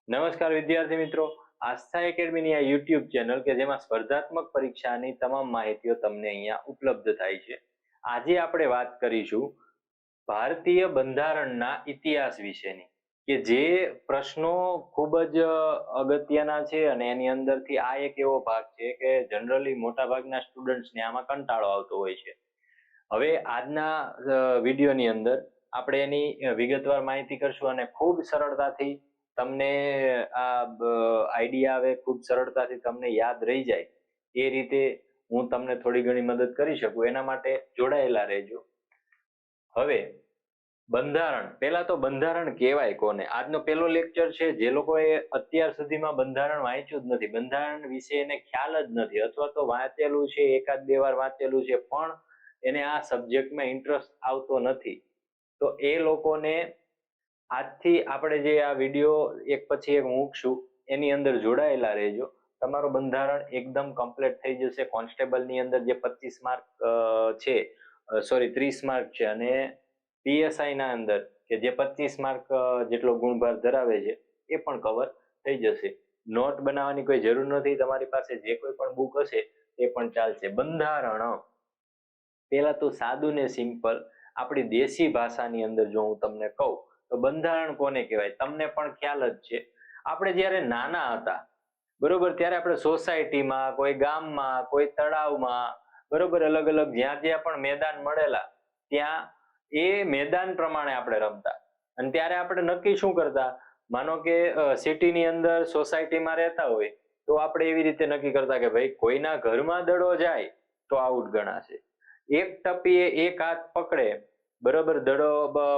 નમસ્કાર વિદ્યાર્થી મિત્રો, આસ્થા એકેડમીની આ યુટ્યુબ ચેનલ કે જેમાં સ્પર્ધાત્મક પરીક્ષાની તમામ માહિતીઓ તમને અહીંયા ઉપલબ્ધ થાય છે. આજે આપણે વાત કરીશું ભારતીય બંધારણના ઇતિહાસ વિશેની, કે જે પ્રશ્નો ખૂબ જ અગત્યના છે અને એની અંદરથી આ એક એવો ભાગ છે કે જનરલી મોટા ભાગના સ્ટુડન્ટ્સને આમાં કંટાળો આવતો હોય છે. હવે આજના વિડીયોની અંદર આપણે એની વિગતવાર માહિતી કરશું અને ખૂબ સરળતાથી તમને આ આઈડિયા આવે, ખૂબ સરળતાથી તમને યાદ રહી જાય એ રીતે હું તમને થોડી ઘણી મદદ કરી શકું, એના માટે જોડાયેલા રહેજો. હવે બંધારણ, પહેલા તો બંધારણ કહેવાય કોને? આજનો પહેલો લેક્ચર છે. જે લોકોએ અત્યાર સુધીમાં બંધારણ વાંચ્યું જ નથી, બંધારણ વિશે એને ખ્યાલ જ નથી, અથવા તો વાંચેલું છે, એકાદ બે વાર વાંચેલું છે પણ એને આ સબ્જેક્ટમાં ઇન્ટરેસ્ટ આવતો નથી, તો એ લોકોને આજથી આપણે જે આ વિડીયો એક પછી એક મૂકશું એની અંદર જોડાયેલા રહેજો. તમારું બંધારણ એકદમ કમ્પ્લીટ થઈ જશે. કોન્સ્ટેબલની અંદર જે 25 માર્ક છે, સોરી 30 માર્ક છે, અને પીએસઆઈ ના અંદર કે જે 25 માર્ક જેટલો ગુણભાર ધરાવે છે એ પણ કવર થઈ જશે. નોટ બનાવવાની કોઈ જરૂર નથી, તમારી પાસે જે કોઈ પણ બુક હશે એ પણ ચાલશે. બંધારણ પેલા તો સાદું ને સિમ્પલ આપણી દેશી ભાષાની અંદર જો હું તમને કહું તો બંધારણ કોને કહેવાય તમને પણ ખ્યાલ જ છે. આપણે જ્યારે નાના હતા, બરોબર, ત્યારે આપણે સોસાયટીમાં, કોઈ ગામમાં, કોઈ તળાવમાં, બરોબર, અલગ અલગ જ્યાં જ્યાં પણ મેદાન મળેલા ત્યાં એ મેદાન પ્રમાણે આપણે રમતા. અને ત્યારે આપણે નક્કી શું કરતા? માનો કે સિટીની અંદર સોસાયટીમાં રહેતા હોય તો આપણે એવી રીતે નક્કી કરતા કે ભાઈ કોઈના ઘરમાં દડો જાય તો આઉટ ગણાશે. એક ટપીએ એક હાથ પકડે, બરોબર, દડો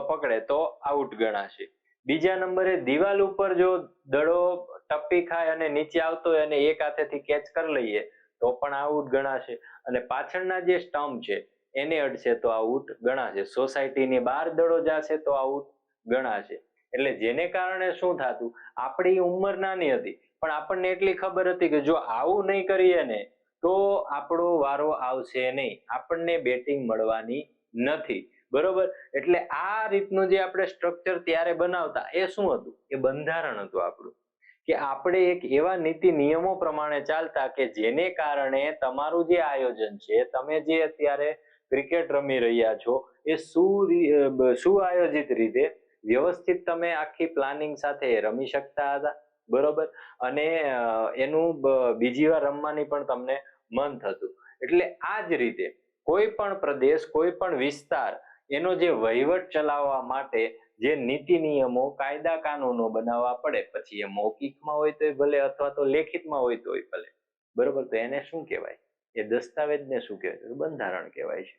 પકડે તો આઉટ ગણાશે. બીજા નંબરે દિવાલ ઉપર જો દડો ટપ્પી ખાય અને નીચે આવતો હોય અને એક હાથેથી કેચ કરી લઈએ તો પણ આઉટ ગણાશે. અને પાછળના જે સ્ટમ્પ છે એને અડશે તો આઉટ ગણાશે. સોસાયટીની બહાર દડો જશે તો આઉટ ગણાશે. એટલે જેને કારણે શું થતું, આપણી ઉંમર નાની હતી પણ આપણને એટલી ખબર હતી કે જો આવું નહીં કરીએ ને તો આપણો વારો આવશે નહીં, આપણને બેટિંગ મળવાની નથી, બરોબર. એટલે આ રીતનું જે આપણે સ્ટ્રક્ચર ત્યારે બનાવતા એ શું હતું? એ બંધારણ હતું આપણું, કે આપણે એક એવા નીતિ નિયમો પ્રમાણે ચાલતા કે જેને કારણે તમારું જે આયોજન છે, તમે જે અત્યારે ક્રિકેટ રમી રહ્યા છો એ સુઆયોજિત રીતે વ્યવસ્થિત તમે આખી પ્લાનિંગ સાથે રમી શકતા હતા, બરોબર. અને એનું બીજી વાર રમવાની પણ તમને મન થતું. એટલે આ જ રીતે કોઈ પણ પ્રદેશ, કોઈ પણ વિસ્તાર એનો જે વહીવટ ચલાવવા માટે જે નીતિ નિયમો, કાયદા કાનૂનો બનાવવા પડે, પછી એ મૌખિકમાં હોય તોય ભલે અથવા તો લેખિતમાં હોય તોય ભલે, બરોબર, તો એને શું કહેવાય? એ દસ્તાવેજને શું કહેવાય? બંધારણ કહેવાય છે.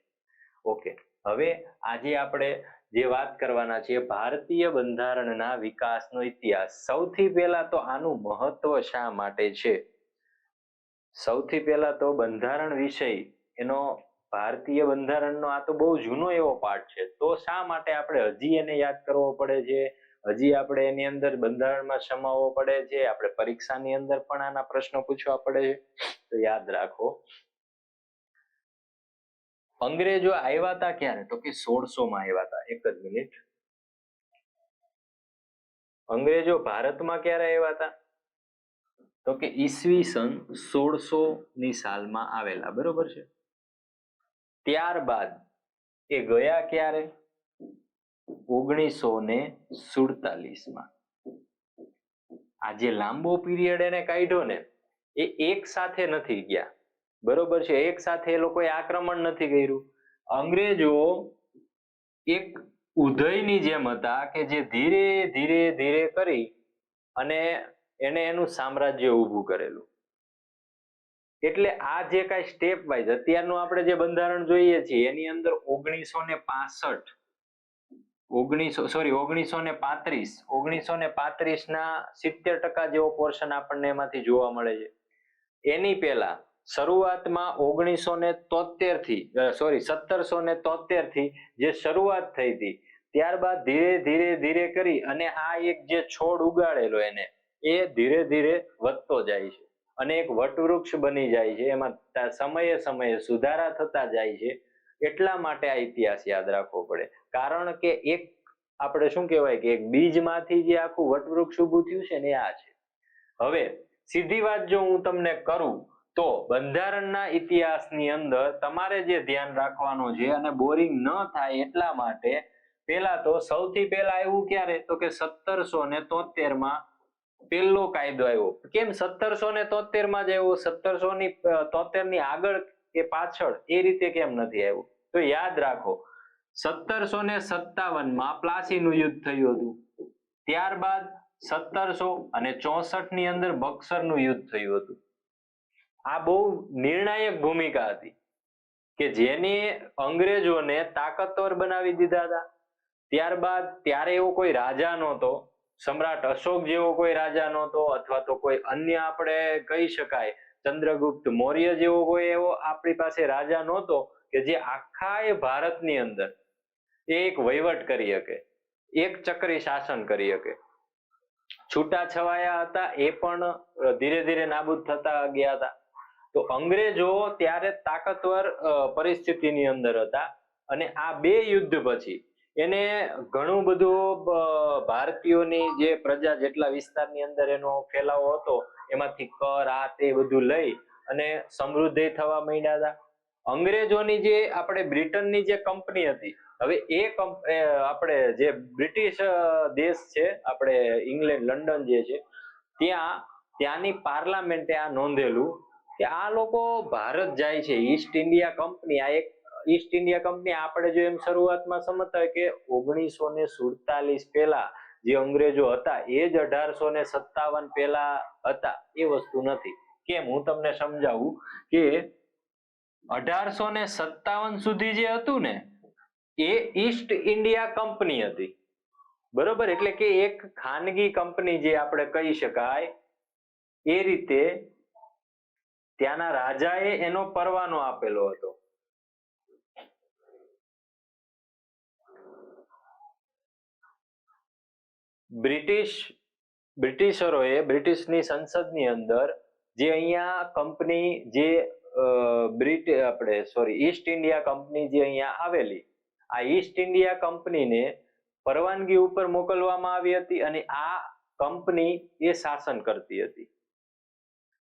ઓકે, હવે આજે આપણે જે વાત કરવાના છીએ ભારતીય બંધારણના વિકાસનો ઇતિહાસ. સૌથી પહેલા તો આનું મહત્વ શા માટે છે? સૌથી પહેલા તો બંધારણ વિષય એનો, ભારતીય બંધારણનો આ તો બહુ જૂનો એવો પાઠ છે, તો શા માટે આપણે હજી એને યાદ કરવો પડે છે? હજી આપણે એની અંદર બંધારણમાં સમાવવો પડે છે? આપણે પરીક્ષાની અંદર પણ આના પ્રશ્નો પૂછવા પડે છે. તો યાદ રાખો, અંગ્રેજો આવ્યા હતા ક્યારે? તો કે 1600 માં આવ્યા હતા. એક જ મિનિટ, અંગ્રેજો ભારતમાં ક્યારે આવ્યા હતા? તો કે ઈસવીસન 1600 ની સાલમાં આવેલા, બરોબર છે. ત્યારબાદ એ ગયા ક્યારે? 1947 માં. આ જે લાંબો પીરિયડ એને કાઢ્યો ને એ એક સાથે નથી ગયા, બરોબર છે. એક સાથે એ લોકોએ આક્રમણ નથી કર્યું. અંગ્રેજો એક ઉદયની જેમ હતા કે જે ધીરે ધીરે ધીરે કરી અને એને એનું સામ્રાજ્ય ઊભું કરેલું. એટલે આ જે કાંઈ સ્ટેપ વાઇઝ અત્યારનું આપણે જે બંધારણ જોઈએ છીએ એની અંદર 1935 ના 70% જેવો પોર્શન આપણને એમાંથી જોવા મળે છે. એની પહેલા શરૂઆતમાં 1773 થી જે શરૂઆત થઈ હતી, ત્યારબાદ ધીરે ધીરે ધીરે કરી અને આ એક જે છોડ ઉગાડેલો એને એ ધીરે ધીરે વધતો જાય છે અને એક વટવૃક્ષ બની જાય છે. એમાં સમયે સમયે સુધારા થતા જાય છે. એટલા માટે આ ઇતિહાસ યાદ રાખવો પડે, કારણ કે એક આપણે શું કહેવાય કે એક બીજમાંથી જે આખું વટવૃક્ષ ઊભું થયું છે ને આ છે. હવે સીધી વાત જો હું તમને કરું તો બંધારણના ઇતિહાસની અંદર તમારે જે ધ્યાન રાખવાનું છે અને બોરિંગ ન થાય એટલા માટે પેલા તો સૌથી પહેલા આવ્યું ક્યારે તો કે 1773 માં પહેલો કાયદો આવ્યો. કેમ 1773 માં જ આવ્યો? 1773 ની આગળ કે પાછળ એ રીતે કેમ નથી આવ્યો? તો યાદ રાખો 1757 માં પ્લાસીનું યુદ્ધ થયું હતું. ત્યારબાદ 1764 ની અંદર બક્સરનું યુદ્ધ થયું હતું. આ બહુ નિર્ણાયક ભૂમિકા હતી કે જેને અંગ્રેજોને તાકાતવર બનાવી દીધા હતા. ત્યારબાદ ત્યારે એવો કોઈ રાજા નહોતો, સમ્રાટ અશોક જેવો કોઈ રાજા નહોતો, અથવા તો કોઈ અન્ય આપણે કહી શકાય ચંદ્રગુપ્ત મૌર્ય જેવો કોઈ એવો આપણી પાસે રાજા નહોતો કે જે આખા ભારતની અંદર એક વહીવટ કરી શકે, એક ચક્રી શાસન કરી શકે. છૂટાછવાયા હતા એ પણ ધીરે ધીરે નાબૂદ થતા ગયા હતા. તો અંગ્રેજો ત્યારે તાકાતવર પરિસ્થિતિની અંદર હતા અને આ બે યુદ્ધ પછી એને ઘણું બધું ભારતીયોની જે પ્રજા જેટલા વિસ્તારની અંદર એનો ફેલાવો હતો એમાંથી કર આ તે બધું લઈ અને સમૃદ્ધ થવા માંડ્યા હતા. અંગ્રેજોની જે આપણે બ્રિટનની જે કંપની હતી, હવે એ આપણે જે બ્રિટિશ દેશ છે આપણે ઇંગ્લેન્ડ લંડન જે છે ત્યાંની પાર્લામેન્ટે આ નોંધેલું કે આ લોકો ભારત જાય છે. ઈસ્ટ ઇન્ડિયા કંપની, આ એક ઈસ્ટ ઇન્ડિયા કંપની આપણે જો એમ શરૂઆતમાં સમજતા હોય કે 1947 પહેલા જે અંગ્રેજો હતા એ જ 1857 પહેલા હતા, એ વસ્તુ નથી. કેમ? હું તમને સમજાવું કે 1857 સુધી જે હતું ને એ ઈસ્ટ ઇન્ડિયા કંપની હતી, બરોબર? એટલે કે એક ખાનગી કંપની જે આપણે કહી શકાય એ રીતે ત્યાંના રાજાએ એનો પરવાનો આપેલો હતો. બ્રિટિશરોએ બ્રિટિશની સંસદની અંદર જે અહીંયા કંપની જે ઈસ્ટ ઇન્ડિયા કંપની જે અહીંયા આવેલી, આ ઈસ્ટ ઇન્ડિયા કંપનીને પરવાનગી ઉપર મોકલવામાં આવી હતી અને આ કંપની એ શાસન કરતી હતી.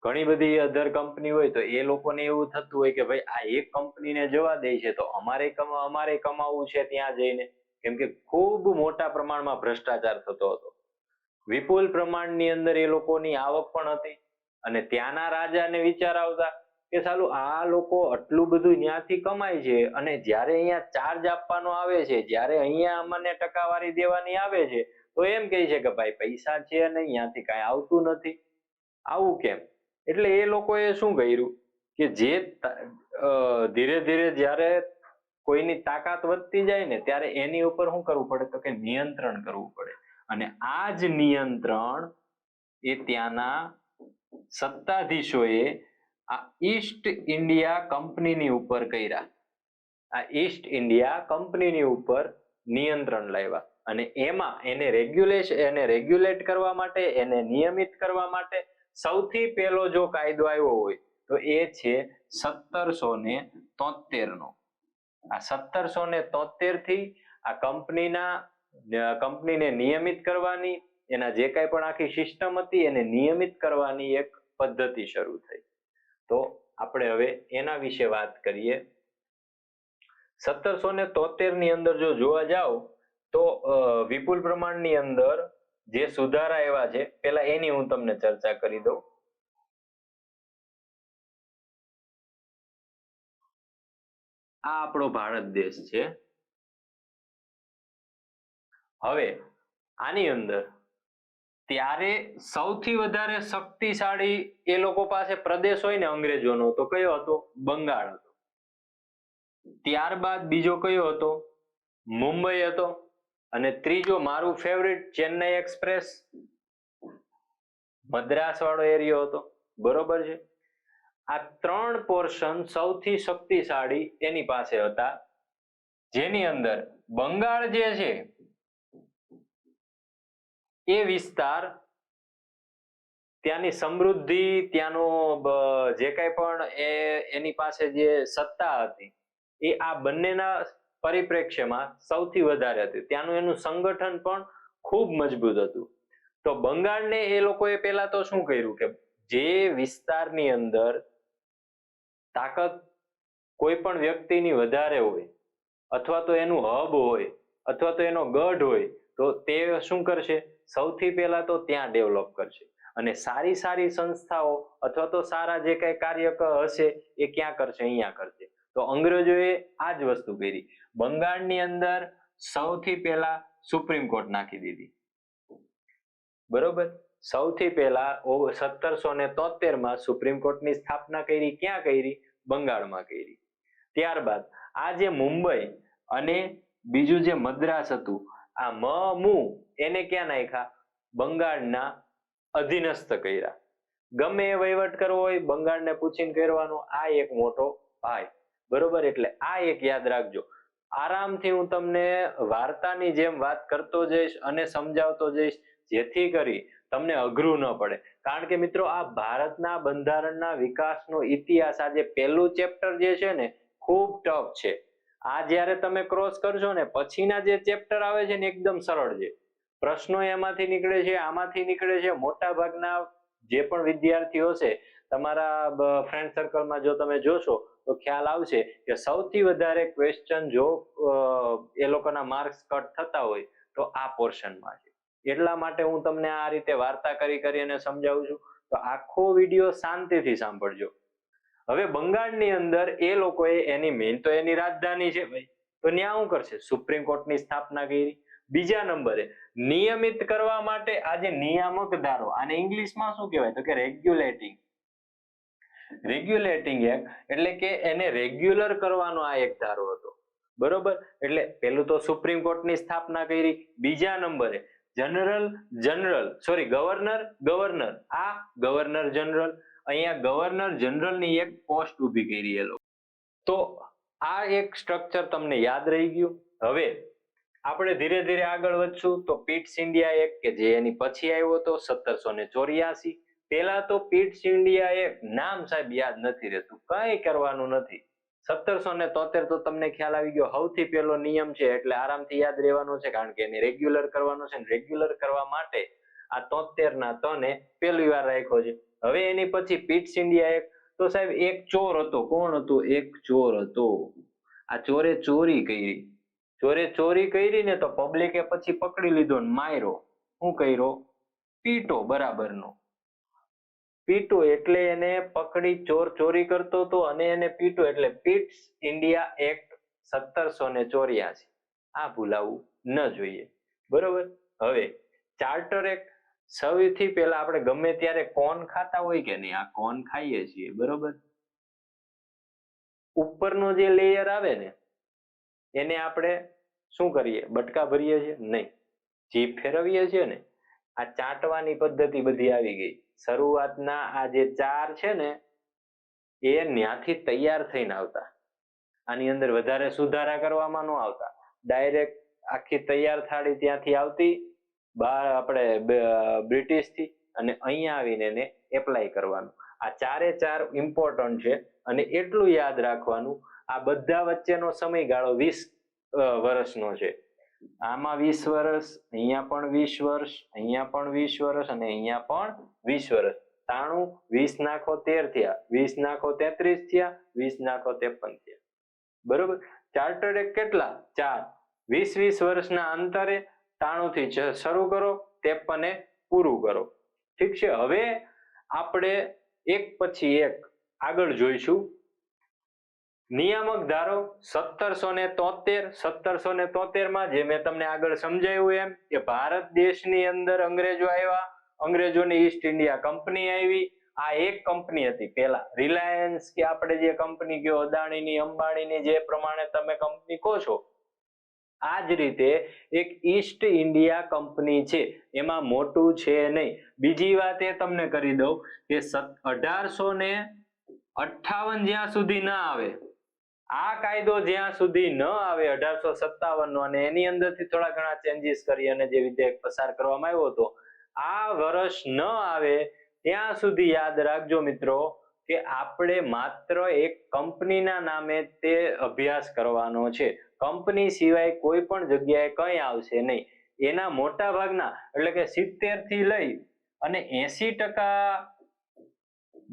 ઘણી બધી અધર કંપની હોય તો એ લોકોને એવું થતું હોય કે ભાઈ આ એક કંપનીને જવા દે છે તો અમારે કમાવું છે ત્યાં જઈને, કેમ કે ખૂબ મોટા પ્રમાણમાં ભ્રષ્ટાચાર થતો હતો. વિપુલ પ્રમાણની અંદર એ લોકોની આવક પણ હતી અને ત્યાંના રાજાને વિચાર આવતા કે સાલું આ લોકો આટલું બધું ત્યાંથી કમાય છે અને જ્યારે અહીંયા ચાર્જ આપવાનો આવે છે, જ્યારે અહીંયા અમને ટકાવારી દેવાની આવે છે તો એમ કહે છે કે ભાઈ પૈસા છે અને અહીંયાથી કાંઈ આવતું નથી. આવું કેમ? એટલે એ લોકોએ શું કર્યું કે જે ધીરે ધીરે જ્યારે કોઈની તાકાત વધતી જાય ને ત્યારે એની ઉપર શું કરવું પડે તો કે નિયંત્રણ કરવું પડે. અને આ જ નિયંત્રણ એ ત્યાંના સત્તાધીશોએ આ ઈસ્ટ ઇન્ડિયા કંપનીની ઉપર કર્યા. આ ઈસ્ટ ઇન્ડિયા કંપનીની ઉપર નિયંત્રણ લાવ્યા અને એમાં એને રેગ્યુલેટ કરવા માટે, એને નિયમિત કરવા માટે સૌથી પહેલો જો કાયદો આવ્યો હોય તો એ છે 1773 નો. આ 1773 થી આ કંપનીને નિયમિત કરવાની, એના જે કાંઈ પણ આખી સિસ્ટમ હતી એને નિયમિત કરવાની એક પદ્ધતિ શરૂ થઈ. તો આપણે હવે એના વિશે વાત કરીએ. 1773 ની અંદર જો જોવા જાવ તો વિપુલ પ્રમાણની અંદર જે સુધારા એવા છે, પેલા એની હું તમને ચર્ચા કરી દઉં. આ આપણો ભારત દેશ છે. હવે આની અંદર ત્યારે સૌથી વધારે શક્તિશાળી એ લોકો પાસે પ્રદેશ હોય ને અંગ્રેજોનો તો કયો હતો? બંગાળ હતો. ત્યારબાદ બીજો કયો હતો? મુંબઈ હતો. અને ત્રીજો મારું ફેવરિટ ચેન્નઈ એક્સપ્રેસ, મદ્રાસ વાળો એરિયો હતો, બરોબર છે? આ ત્રણ પોર્શન સૌથી શક્તિશાળી એની પાસે હતા, જેની અંદર બંગાળ જે છે એ વિસ્તાર, ત્યાંની સમૃદ્ધિ, ત્યાંનો જે કાંઈ પણ એની પાસે જે સત્તા હતી એ આ બંનેના પરિપ્રેક્ષ્યમાં સૌથી વધારે હતી. ત્યાંનું એનું સંગઠન પણ ખૂબ મજબૂત હતું. તો બંગાળને એ લોકોએ પહેલા તો શું કર્યું કે જે વિસ્તારની અંદર તાકાત કોઈ પણ વ્યક્તિની વધારે હોય અથવા તો એનું હબ હોય અથવા તો એનો ગઢ હોય તો તે શું કરશે, સૌથી પહેલા તો ત્યાં ડેવલપ કરશે અને સારી સારી સંસ્થાઓ અથવા તો સારા જે કઈ કાર્ય હશે એ ક્યાં કરશે, અહીંયા કરશે. તો અંગ્રેજોએ આ જ વસ્તુ કરી. બંગાળની અંદર સૌથી પહેલા સુપ્રીમ કોર્ટ નાખી દીધી. બરોબર, સૌથી પહેલા 1773 સુપ્રીમ કોર્ટની સ્થાપના કરી. ક્યાં કરી? બંગાળમાં કરી. ત્યારબાદ આ જે મુંબઈ અને બીજું જે મદ્રાસ હતું, આ મુ એને ક્યાં નાખ્યા? બંગાળના અધીનસ્થ કર્યા. ગમે એ વહીવટ કરવો હોય બંગાળને પૂછીને કરવાનો, આ એક મોટો ભાઈ. બરોબર, એટલે આ એક યાદ રાખજો. આરામથી હું તમને વાર્તાની જેમ વાત કરતો જઈશ અને સમજાવતો જઈશ, જેથી કરી તમને અઘરું ન પડે. કારણ કે મિત્રો આ ભારતના બંધારણના વિકાસનો ઇતિહાસ, આ જે પહેલું ચેપ્ટર જે છે ને ખૂબ ટફ છે. આ જ્યારે તમે ક્રોસ કરશો ને પછીના જે ચેપ્ટર આવે છે ને એકદમ સરળ છે. પ્રશ્નો એમાંથી નીકળે છે, આમાંથી નીકળે છે. મોટા ભાગના જે પણ વિદ્યાર્થીઓ છે તમારા ફ્રેન્ડ સર્કલમાં જો તમે જોશો તો ખ્યાલ આવશે કે સૌથી વધારે ક્વેશ્ચન જો એ લોકોના માર્ક્સ કટ થતા હોય તો આ પોર્શનમાં છે. એટલા માટે હું તમને આ રીતે વાર્તા કરી અને સમજાવું છું. તો આખો વિડીયો શાંતિથી સાંભળજો. હવે બંગાળની અંદર એ લોકોએ એની મેઇન તો એની રાજધાની છે ભાઈ, તો ત્યાં શું કરશે? સુપ્રીમ કોર્ટની સ્થાપના કરી. બીજા નંબરે નિયમિત કરવા માટે આ જે નિયામક ધારો, આને ઇંગ્લિશમાં શું કહેવાય? તો કે રેગ્યુલેટિંગ એક્ટ, એટલે કે એને રેગ્યુલર કરવાનો આ એક ધારો હતો. બરોબર, એટલે પેલું તો સુપ્રીમ કોર્ટની સ્થાપના કરી. બીજા નંબરે ગવર્નર, આ ગવર્નર જનરલ, અહીંયા ગવર્નર જનરલ ની એક પોસ્ટ ઊભી કરી એ લોકો. તો આ એક સ્ટ્રક્ચર તમને યાદ રહી ગયું. હવે આપણે ધીરે ધીરે આગળ વધશું. તો પિટ્સ ઇન્ડિયા એક્ટ કે જે એની પછી આવ્યો હતો 1784. પહેલા તો પિટ્સ ઇન્ડિયા એક્ટ નામ સાહેબ યાદ નથી રહેતું, કઈ કરવાનું નથી. 1773 તો તમને ખ્યાલ આવી ગયો, સૌથી પહેલો નિયમ છે એટલે આરામથી યાદ રહેવાનો છે, કારણ કે એને રેગ્યુલર કરવાનો છે. રેગ્યુલર કરવા માટે આ 73 ના તને પહેલી વાર રાખ્યો છે. હવે એની પછી પિટ્સ ઇન્ડિયા એક્ટ. તો સાહેબ એક ચોર હતો. કોણ હતો? એક ચોર હતો. આ ચોરે ચોરી કરી ને તો પબ્લિકે પછી પકડી લીધો ને માર્યો. શું કર્યો? પીટો. બરાબરનો પીટો, એટલે એને પકડી, ચોરી કરતો હતો અને એને પીટો, એટલે પિટ્સ ઇન્ડિયા એક્ટ 1784. આ ભૂલાવું ન જોઈએ. બરોબર. હવે ચાર્ટર એક્ટ. સૌથી પહેલા આપણે ગમે ત્યારે કોર્ન ખાતા હોય કે નહીં, આ કોર્ન ખાઈએ છીએ. બરોબર, ઉપરનો જે લેયર આવે ને એને આપણે શું કરીએ? બટકા ભરીએ છીએ? નહીં, જીભ ફેરવીએ છીએ ને. આ ચાટવાની પદ્ધતિ બધી આવી ગઈ. શરૂઆતના આ જે ચાર છે ને એ ન્યાથી તૈયાર થઈને આવતા. આની અંદર વધારે સુધારા કરવામાં ન આવતા. ડાયરેક્ટ આખી તૈયાર થાળી ત્યાંથી આવતી આપણે બ્રિટિશ થી, અને અહીંયા આવીને એને એપ્લાય કરવાનું. આ ચારે ચાર ઇમ્પોર્ટન્ટ છે અને એટલું યાદ રાખવાનું, આ બધા વચ્ચેનો સમયગાળો 20 વર્ષનો છે. આમાં 20 વર્ષ, અહીંયા પણ 20 વર્ષ, અહીંયા પણ 20 વર્ષ અને અહીંયા પણ 20 વર્ષ. 93, 20 નાખો 13 થયા, 20 નાખો 33 થયા, 20 નાખો 53 થયા. બરોબર. ચાર્ટર્ડ એક્ટ કેટલા? 4. 20 વર્ષના અંતરે 93 થી શરૂ કરો, 53 પૂરું કરો. ઠીક છે. હવે આપણે એક પછી એક આગળ જોઈશું. નિયામક ધારો 1773 માં જે મેં તમને આગળ સમજાવ્યું એમ કે ભારત દેશની અંદર અંગ્રેજો આવ્યા, અંગ્રેજોની ઈસ્ટ ઇન્ડિયા કંપની આવી. આ એક કંપની હતી પહેલા, રિલાયન્સ કે આપણે જે કંપની કયો, અદાણીની, અંબાણીની, જે પ્રમાણે તમે કંપની કહો છો, આ જ રીતે એક ઈસ્ટ ઇન્ડિયા કંપની છે. એમાં મોટું છે નહીં. બીજી વાત એ તમને કરી દઉં કે 1858 જ્યાં સુધી ના આવે, આ કાયદો જ્યાં સુધી ન આવે 1857 નો, અને એની અંદરથી થોડા ઘણા ચેન્જીસ કરી અને જે વિધેયક પસાર કરવામાં આવ્યો હતો, આ વર્ષ ન આવે ત્યાં સુધી યાદ રાખજો મિત્રો કે આપણે માત્ર એક કંપનીના નામે તે અભ્યાસ કરવાનો છે. કંપની સિવાય કોઈ પણ જગ્યાએ કંઈ આવશે નહીં. એના મોટા ભાગના એટલે કે 70 થી લઈ અને 80%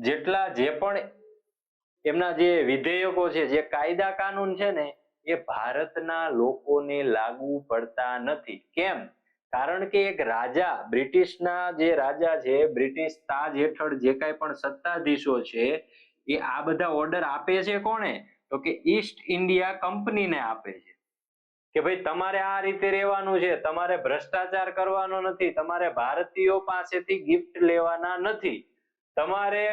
જેટલા જે પણ એમના જે વિધેયકો છે, જે કાયદા કાનૂન છે ને, એ ભારતના લોકોને લાગુ પડતા નથી. કેમ? કારણ કે એક રાજા, બ્રિટિશના જે રાજા છે, બ્રિટિશ તાજ હેઠળ જે કાંઈ પણ સત્તાધીશો છે, એ આ બધા ઓર્ડર આપે છે કોને? તો કે ઈસ્ટ ઇન્ડિયા કંપનીને આપે છે કે ભાઈ તમારે આ રીતે રહેવાનું છે, તમારે ભ્રષ્ટાચાર કરવાનો નથી, તમારે ભારતીયો પાસેથી ગિફ્ટ લેવાના નથી, તમારે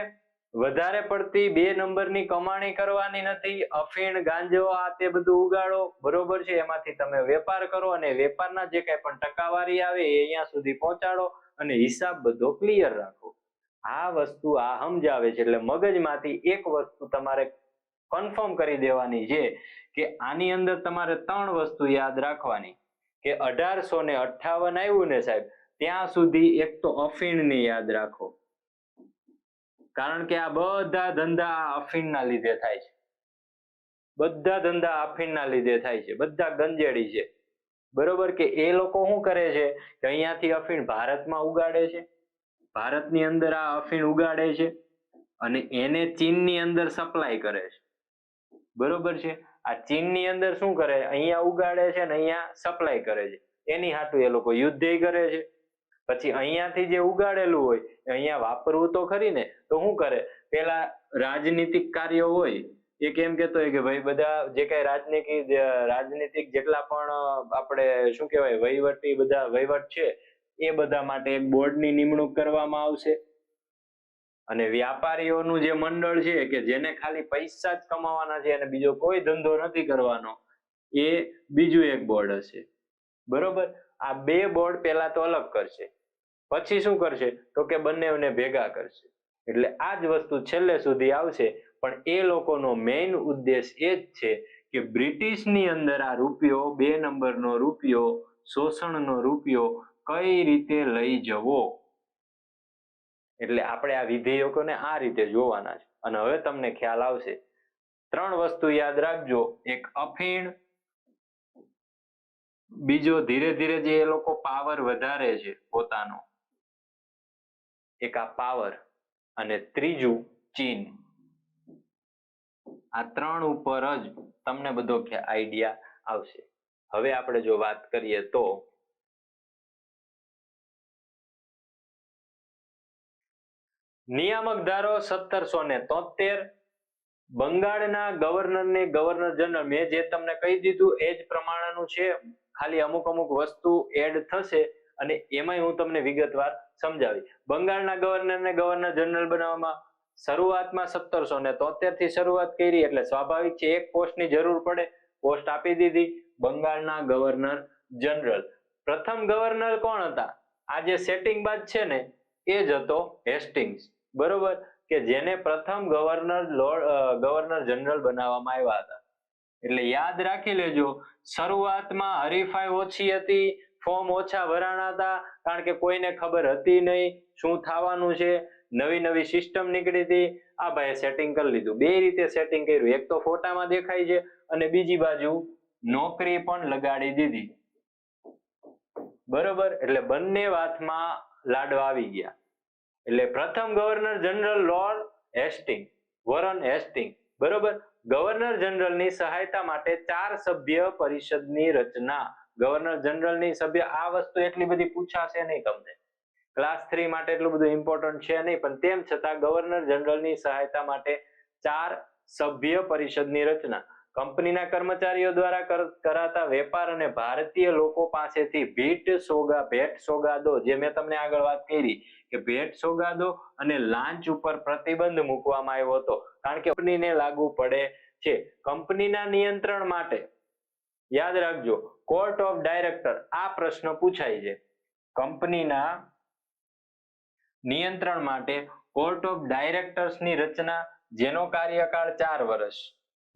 વધારે પડતી 2 નંબરની કમાણી કરવાની નથી, અફીણ ગાંજો આ તે બધું ઉગાડો, બરોબર છે, એમાંથી તમે વેપાર કરો અને વેપારના જે કાંઈ પણ ટકાવારી આવે એ અહીંયા સુધી પહોંચાડો અને હિસાબ બધો ક્લિયર રાખો. આ વસ્તુ આ સમજાવે છે. એટલે મગજમાંથી એક વસ્તુ તમારે કન્ફર્મ કરી દેવાની છે કે આની અંદર તમારે 3 વસ્તુ યાદ રાખવાની કે 1858 આવ્યું ને સાહેબ, ત્યાં સુધી એક તો અફીણની યાદ રાખો, કારણ કે આ બધા ધંધા અફીણના લીધે થાય છે. બધા ધંધા અફીણના લીધે થાય છે. બધા ગંજેડી છે, બરોબર. કે એ લોકો શું કરે છે કે અહીંયાથી અફીણ ભારતમાં ઉગાડે છે, ભારતની અંદર આ અફીણ ઉગાડે છે અને એને ચીનની અંદર સપ્લાય કરે છે, બરોબર છે. આ ચીનની અંદર શું કરે? અહીંયા ઉગાડે છે ને અહીંયા સપ્લાય કરે છે. એની હાટુ એ લોકો યુદ્ધ કરે છે. પછી અહીંયાથી જે ઉગાડેલું હોય અહીંયા વાપરવું તો ખરી ને, તો શું કરે? પેલા રાજનીતિક કાર્યો હોય એ કેમ કેતો હોય કે ભાઈ બધા જે કઈ રાજનીતિક જેટલા પણ આપણે શું કહેવાય વહીવટી બધા વહીવટ છે એ બધા માટે એક બોર્ડની નિમણૂક કરવામાં આવશે. અને વ્યાપારીઓનું જે મંડળ છે કે જેને ખાલી પૈસા જ કમાવાના છે અને બીજો કોઈ ધંધો નથી કરવાનો, એ બીજું એક બોર્ડ હશે, બરોબર. આ 2 બોર્ડ પેલા તો અલગ કરશે, પછી શું કરશે તો કે બંનેને ભેગા કરશે. એટલે આ જ વસ્તુ છેલ્લે સુધી આવશે. પણ એ લોકોનો મેઇન ઉદ્દેશ એ જ છે કે બ્રિટિશની અંદર આ રૂપિયો 2 નંબરનો રૂપિયો, શોષણનો રૂપિયો કઈ રીતે લઈ જવો. એટલે આપણે આ વિધેયકોને આ રીતે જોવાના છે. અને હવે તમને ખ્યાલ આવશે. 3 વસ્તુ યાદ રાખજો. એક અફીણ, બીજો ધીરે ધીરે જે એ લોકો પાવર વધારે છે પોતાનો, એક આ પાવર, અને ત્રીજું ચીન. આ 3 ઉપર જ તમને બધો આઈડિયા આવશે. હવે આપણે જો વાત કરીએ તો નિયામક ધારો 1773, બંગાળના ગવર્નરને ગવર્નર જનરલ, મેં જે તમને કહી દીધું એ જ પ્રમાણેનું છે, ખાલી અમુક વસ્તુ એડ થશે અને એમાંય હું તમને વિગતવાર સમજાવી. બંગાળના ગવર્નરને ગવર્નર જનરલ બનાવવામાં શરૂઆતમાં 1773 થી શરૂઆત કરી, એટલે સ્વાભાવિક છે એક પોસ્ટની જરૂર પડે, પોસ્ટ આપી દીધી, બંગાળના ગવર્નર જનરલ. પ્રથમ ગવર્નર કોણ હતા? આ જે સેટિંગ બાદ છે ને એ જ હતો હેસ્ટિંગ્સ, બરોબર. કે જેને પ્રથમ ગવર્નર જનરલ બનાવવામાં આવ્યા હતા. એટલે યાદ રાખી લેજો, શરૂઆતમાં હરીફાઈ ઓછી હતી, ફોર્મ ઓછા ભરાણા હતા, કારણ કે કોઈને ખબર હતી નહીં શું થવાનું છે, નવી સિસ્ટમ નીકળી હતી. આ ભાઈ સેટિંગ કરી લીધું. 2 રીતે સેટિંગ કર્યું, એક તો ફોટામાં દેખાય છે અને બીજી બાજુ નોકરી પણ લગાડી દીધી, બરોબર. એટલે બંને વાતમાં લાડવા આવી ગયા. એટલે પ્રથમ governor general lord Hastings, Warren Hastings, બરોબર. ગવર્નર જનરલની સહાયતા માટે 4 સભ્ય પરિષદની રચના. ગવર્નર જનરલની સભ્ય, આ વસ્તુ એટલી બધી પૂછાશે નહીં તમને, ક્લાસ 3 માટે એટલું બધું ઇમ્પોર્ટન્ટ છે નહીં, પણ તેમ છતાં ગવર્નર જનરલની સહાયતા માટે 4 સભ્ય પરિષદની રચના. કંપનીના કર્મચારીઓ દ્વારા કરાતા વેપાર અને ભારતીય લોકો પાસેથી ભેટ સોગાદો, જે મેં તમને આગળ વાત કરી કે ભેટ સોગાદો અને લાંચ ઉપર પ્રતિબંધ મૂકવામાં આવ્યો હતો, કારણ કે કંપનીને લાગુ પડે છે. કંપનીના નિયંત્રણ માટે યાદ રાખજો, કોર્ટ ઓફ ડાયરેક્ટર, આ પ્રશ્ન પૂછાય છે. કંપનીના નિયંત્રણ માટે કોર્ટ ઓફ ડાયરેક્ટર્સની રચના, જેનો કાર્યકાળ 4 વર્ષ,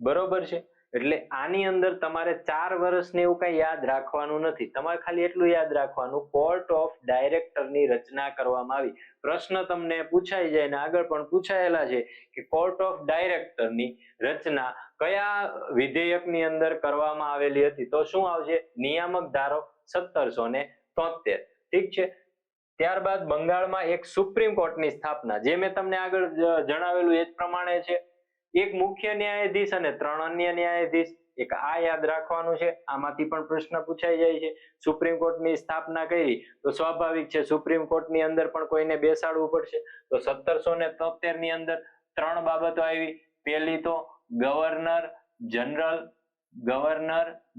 બરોબર છે. એટલે આની અંદર તમારે 4 વર્ષને એવું કઈ યાદ રાખવાનું નથી. તમારે ખાલી એટલું યાદ રાખવાનું, કોર્ટ ઓફ ડાયરેક્ટરની રચના કરવામાં આવી. પ્રશ્ન તમને પૂછાઈ જાય ને આગળ પણ પૂછાયેલા છે કે કોર્ટ ઓફ ડાયરેક્ટરની રચના કયા વિધેયકની અંદર કરવામાં આવેલી હતી? તો શું આવશે? નિયામક ધારો 1773. ઠીક છે. ત્યારબાદ બંગાળમાં એક સુપ્રીમ કોર્ટની સ્થાપના, જે મેં તમને આગળ જણાવેલું એ જ પ્રમાણે છે. એક મુખ્ય ન્યાયાધીશ અને 3 અન્ય ન્યાયાધીશ, એક આ યાદ રાખવાનું છે. આમાંથી પણ પ્રશ્ન પૂછાઈ જાય છે. સુપ્રીમ કોર્ટની સ્થાપના કરી તો સ્વાભાવિક છે સુપ્રીમ કોર્ટની અંદર પણ કોઈને બેસાડવું પડશે. તો 1773 ની અંદર 3 બાબતો આવી. પહેલી તો ગવર્નર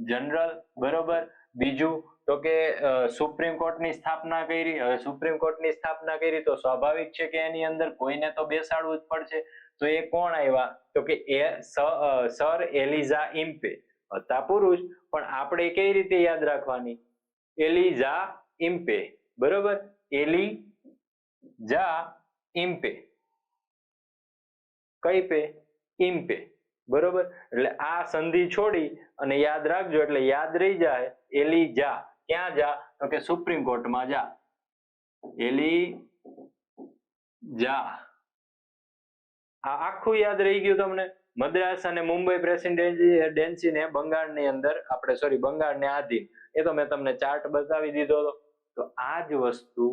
જનરલ, બરોબર. બીજું તો કે સુપ્રીમ કોર્ટની સ્થાપના કરી. હવે સુપ્રીમ કોર્ટની સ્થાપના કરી તો સ્વાભાવિક છે કે એની અંદર કોઈને તો બેસાડવું જ પડશે. તો એ કોણ આવ્યા? તો કે સર એલિઝા ઇમ્પે હતા પુરુષ, પણ આપણે કઈ રીતે યાદ રાખવાની? એલિઝા ઇમ્પે, બરોબર. એલિઝા ઇમ્પે, કઈ પે? ઇમ્પે, બરોબર. એટલે આ સંધિ છોડી અને યાદ રાખજો, એટલે યાદ રહી જાય એલિઝા. ક્યાં જા? તો કે સુપ્રીમ કોર્ટમાં જા. એલિઝા, આ આખું યાદ રહી ગયું તમને. મદ્રાસ અને મુંબઈ પ્રેસિડેન્સીને બંગાળની અંદર બંગાળને આધીન, એ તો મેં તમને ચાર્ટ બતાવી દીધો હતો. તો આ જ વસ્તુ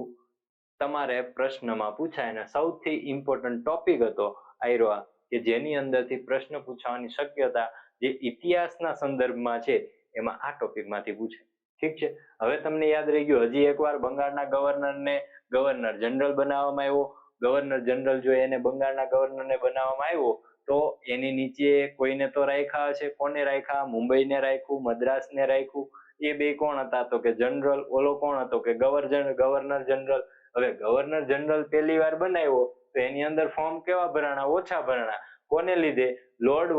તમારે પ્રશ્નમાં પૂછાય, અને સૌથી ઇમ્પોર્ટન્ટ ટોપિક હતો આયરો, કે જેની અંદરથી પ્રશ્ન પૂછવાની શક્યતા જે ઇતિહાસના સંદર્ભમાં છે એમાં આ ટોપિકમાંથી પૂછે. ઠીક છે. હવે તમને યાદ રહી ગયું. હજી એકવાર બંગાળના ગવર્નરને ગવર્નર જનરલ બનાવવામાં આવ્યો. ગવર્નર જનરલ જો એને બંગાળના ગવર્નરને બનાવવામાં આવ્યો તો એની નીચે કોઈને તો રાખ્યા હશે. કોને રાખ્યા? મુંબઈને રાખ્યું, મદ્રાસને રાખ્યું. એ બે કોણ હતા? તો કે જનરલ. ઓલો કોણ હતો? કે ગવર્નર જનરલ. હવે ગવર્નર જનરલ પહેલી વાર બનાવ્યો તો એની અંદર ફોર્મ કેવા ભરાણા? ઓછા ભરાણા. કોને લીધે? Lord